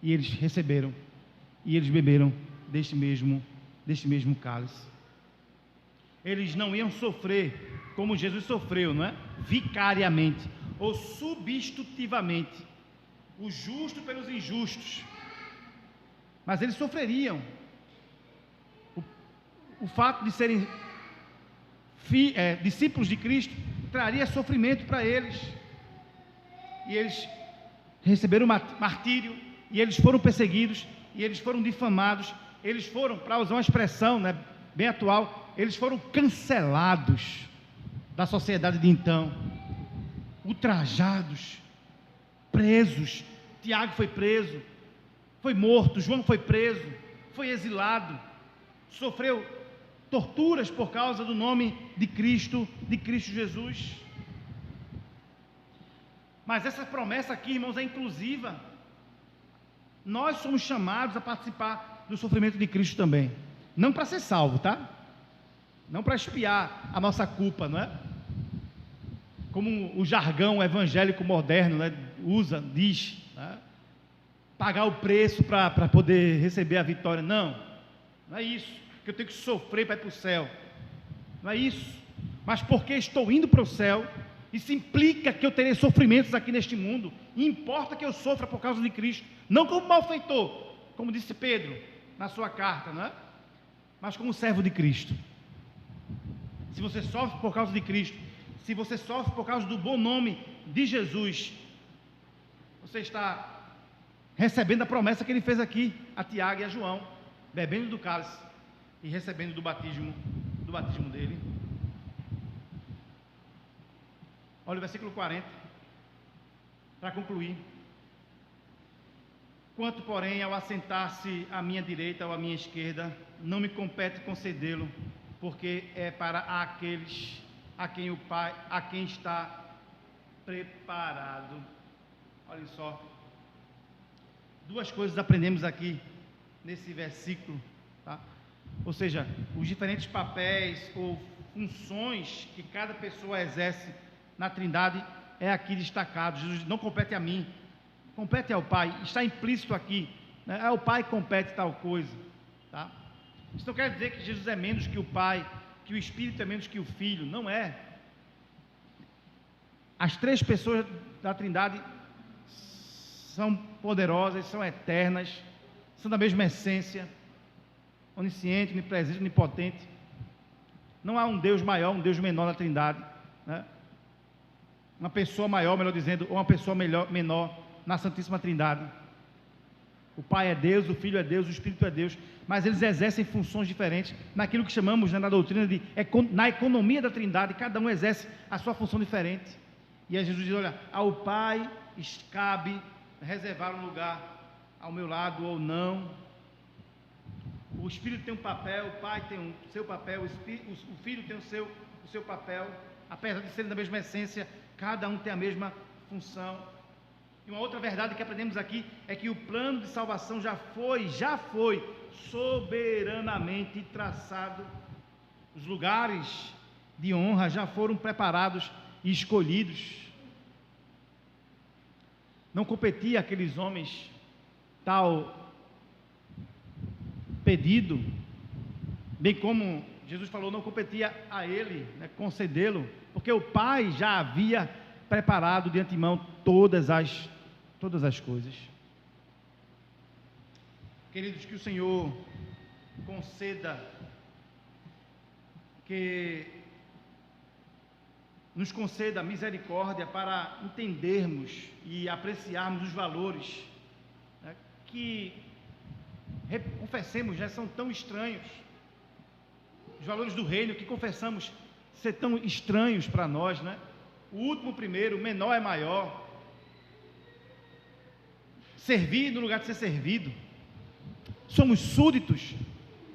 E eles receberam, e eles beberam deste mesmo cálice. Eles não iam sofrer como Jesus sofreu, não é? Vicariamente ou substitutivamente, o justo pelos injustos, mas eles sofreriam. O fato de serem discípulos de Cristo traria sofrimento para eles, e eles receberam martírio, e eles foram perseguidos, e eles foram difamados, eles foram, para usar uma expressão, né, bem atual, eles foram cancelados da sociedade de então, ultrajados, presos. Tiago foi preso, foi morto, João foi preso, foi exilado, sofreu torturas por causa do nome de Cristo Jesus. Mas essa promessa aqui, irmãos, é inclusiva. Nós somos chamados a participar do sofrimento de Cristo também. Não para ser salvo, tá? Não para expiar a nossa culpa, não é? Como o jargão evangélico moderno, né, diz, né? Pagar o preço para poder receber a vitória. Não é isso, que eu tenho que sofrer para ir para o céu. Não é isso. Mas porque estou indo para o céu, isso implica que eu terei sofrimentos aqui neste mundo, e importa que eu sofra por causa de Cristo, não como malfeitor, como disse Pedro na sua carta, não é? Mas como servo de Cristo. Se você sofre por causa de Cristo, se você sofre por causa do bom nome de Jesus, você está recebendo a promessa que ele fez aqui a Tiago e a João, bebendo do cálice e recebendo do batismo dele. Olha o versículo 40, para concluir. Quanto, porém, ao assentar-se à minha direita ou à minha esquerda, não me compete concedê-lo, porque é para aqueles a quem o Pai, a quem está preparado. Olha só, duas coisas aprendemos aqui nesse versículo, tá? Ou seja, os diferentes papéis ou funções que cada pessoa exerce na Trindade é aqui destacado. Jesus não compete a mim, compete ao Pai. Está implícito aqui, né? Ao Pai compete tal coisa, tá? Isso não quer dizer que Jesus é menos que o Pai, que o Espírito é menos que o Filho. Não é. As três pessoas da Trindade são poderosas, são eternas, são da mesma essência, onisciente, onipresente, onipotente. Não há um Deus maior, um Deus menor na Trindade, né? Uma pessoa maior, melhor dizendo, ou uma pessoa menor na Santíssima Trindade. O Pai é Deus, o Filho é Deus, o Espírito é Deus, mas eles exercem funções diferentes naquilo que chamamos, né, na doutrina na economia da Trindade. Cada um exerce a sua função diferente. E aí Jesus diz: olha, ao Pai cabe reservar um lugar ao meu lado ou não. O Espírito tem um papel, o Pai tem o seu papel, o Filho tem o seu papel. Apesar de serem da mesma essência, cada um tem a mesma função. E uma outra verdade que aprendemos aqui é que o plano de salvação já foi soberanamente traçado. Os lugares de honra já foram preparados e escolhidos. Não competia àqueles homens tal pedido, bem como Jesus falou, não competia a ele, né, concedê-lo, porque o Pai já havia preparado de antemão todas as coisas. Queridos, que o Senhor nos conceda misericórdia para entendermos e apreciarmos os valores, né, que, confessemos, já são tão estranhos. Os valores do reino que confessamos ser tão estranhos para nós, né? O último primeiro, o menor é maior. Servir no lugar de ser servido. Somos súditos,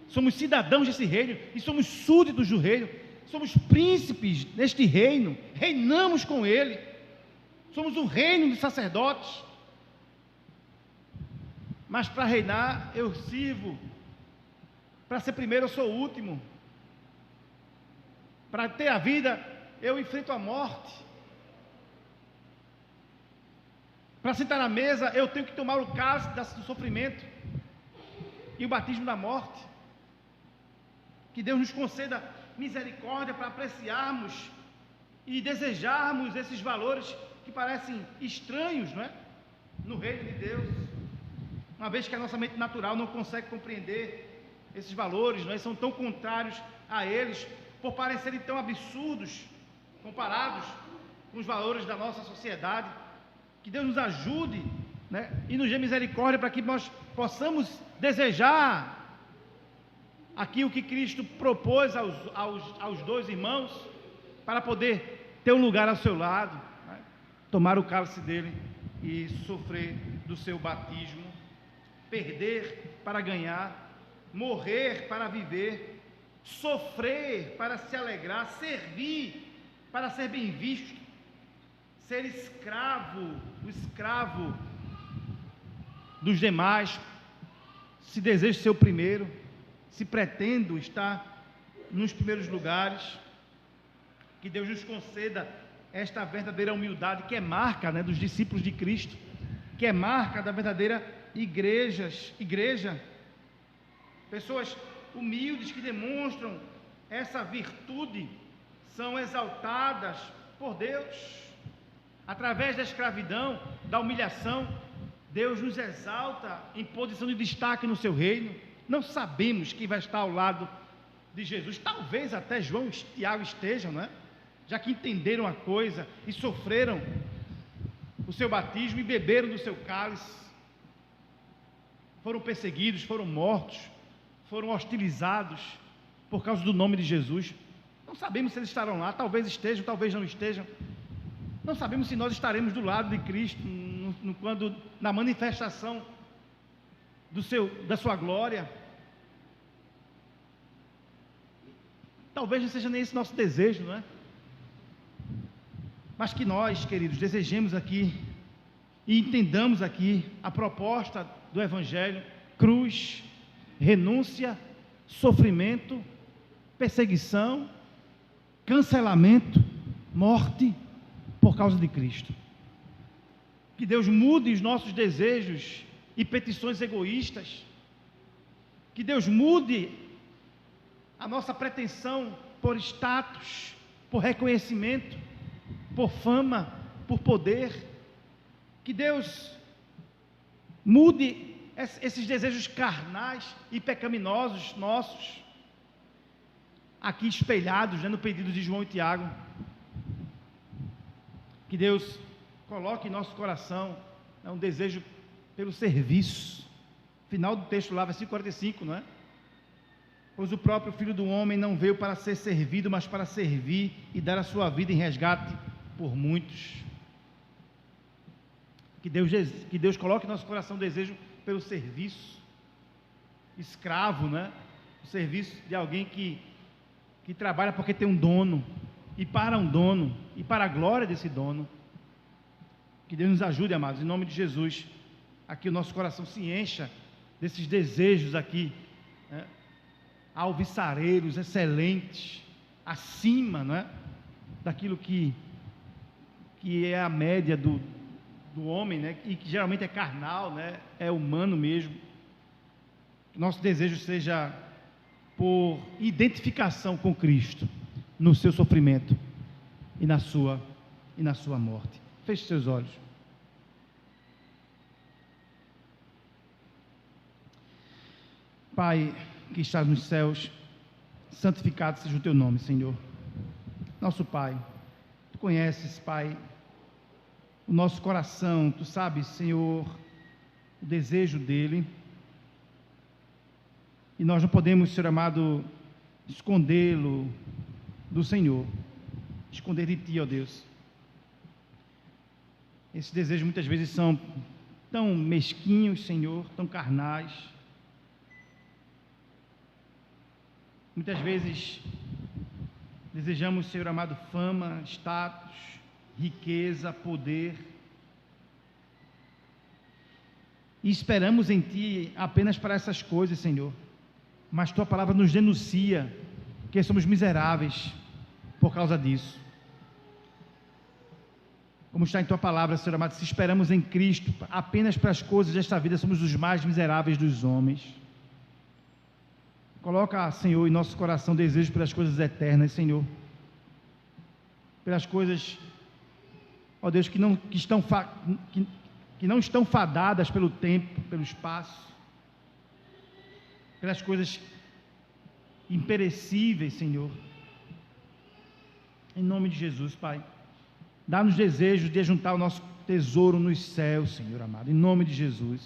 somos cidadãos desse reino e somos súditos do reino. Somos príncipes deste reino, reinamos com ele. Somos um reino de sacerdotes. Mas para reinar eu sirvo. Para ser primeiro eu sou o último. Para ter a vida, eu enfrento a morte. Para sentar na mesa, eu tenho que tomar o cálice do sofrimento e o batismo da morte. Que Deus nos conceda misericórdia para apreciarmos e desejarmos esses valores que parecem estranhos, não é? No reino de Deus. Uma vez que a nossa mente natural não consegue compreender esses valores, não é? São tão contrários a eles, por parecerem tão absurdos comparados com os valores da nossa sociedade. Que Deus nos ajude, né, e nos dê misericórdia para que nós possamos desejar aquilo que Cristo propôs aos dois irmãos, para poder ter um lugar ao seu lado, né, tomar o cálice dele e sofrer do seu batismo, perder para ganhar, morrer para viver, sofrer para se alegrar, servir para ser bem visto, ser escravo, o escravo dos demais, se desejo ser o primeiro, se pretendo estar nos primeiros lugares. Que Deus nos conceda esta verdadeira humildade, que é marca, né, dos discípulos de Cristo, que é marca da verdadeira igreja, pessoas humildes que demonstram essa virtude, são exaltadas por Deus, através da escravidão, da humilhação. Deus nos exalta em posição de destaque no seu reino. Não sabemos quem vai estar ao lado de Jesus, talvez até João e Tiago estejam, não é? Já que entenderam a coisa e sofreram o seu batismo e beberam do seu cálice, foram perseguidos, foram mortos, foram hostilizados por causa do nome de Jesus. Não sabemos se eles estarão lá, talvez estejam, talvez não estejam. Não sabemos se nós estaremos do lado de Cristo quando na manifestação da sua glória. Talvez não seja nem esse nosso desejo, não é? Mas que nós, queridos, desejemos aqui e entendamos aqui a proposta do Evangelho: cruz, renúncia, sofrimento, perseguição, cancelamento, morte por causa de Cristo. Que Deus mude os nossos desejos e petições egoístas. Que Deus mude a nossa pretensão por status, por reconhecimento, por fama, por poder. Que Deus mude esses desejos carnais e pecaminosos nossos, aqui espelhados, né, no pedido de João e Tiago. Que Deus coloque em nosso coração, né, um desejo pelo serviço. Final do texto lá, versículo 45, não é? Pois o próprio Filho do Homem não veio para ser servido, mas para servir e dar a sua vida em resgate por muitos. Que Deus coloque em nosso coração o desejo pelo serviço, escravo, né? O serviço de alguém que trabalha porque tem um dono, e para um dono, e para a glória desse dono. Que Deus nos ajude, amados, em nome de Jesus, aqui o nosso coração se encha desses desejos aqui, né? Alvissareiros, excelentes, acima, né, daquilo que é a média do homem, né, e que geralmente é carnal, né, é humano mesmo. Que nosso desejo seja por identificação com Cristo, no seu sofrimento e na sua morte. Feche seus olhos. Pai que estás nos céus, santificado seja o teu nome, Senhor. Nosso Pai, tu conheces, Pai, o nosso coração, tu sabes, Senhor, o desejo dele, e nós não podemos, Senhor amado, escondê-lo do Senhor, esconder de ti, ó Deus. Esses desejos muitas vezes são tão mesquinhos, Senhor, tão carnais. Muitas vezes desejamos, Senhor amado, fama, status, riqueza, poder, e esperamos em Ti apenas para essas coisas, Senhor. Mas Tua palavra nos denuncia que somos miseráveis por causa disso. Como está em Tua palavra, Senhor amado, se esperamos em Cristo apenas para as coisas desta vida, somos os mais miseráveis dos homens. Coloca, Senhor, em nosso coração desejo pelas coisas eternas, Senhor, pelas coisas, ó Deus, que não estão fadadas pelo tempo, pelo espaço, pelas coisas imperecíveis, Senhor. Em nome de Jesus, Pai, dá-nos desejo de juntar o nosso tesouro nos céus, Senhor amado, em nome de Jesus.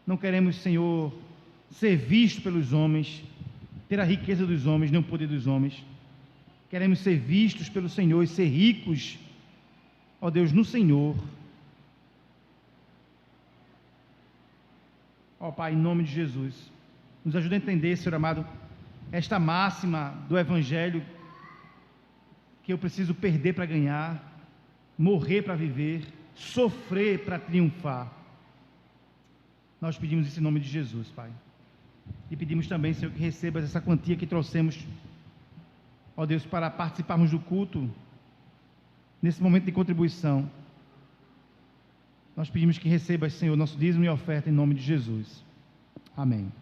Não queremos, Senhor, ser visto pelos homens, ter a riqueza dos homens, nem o poder dos homens. Queremos ser vistos pelo Senhor e ser ricos, ó Deus, no Senhor, Ó Pai, em nome de Jesus, nos ajuda a entender, Senhor amado, esta máxima do Evangelho, que eu preciso perder para ganhar, morrer para viver, sofrer para triunfar. Nós pedimos isso em nome de Jesus, Pai. E pedimos também, Senhor, que recebas essa quantia que trouxemos, ó Deus, para participarmos do culto, nesse momento de contribuição. Nós pedimos que recebas, Senhor, nosso dízimo e oferta em nome de Jesus. Amém.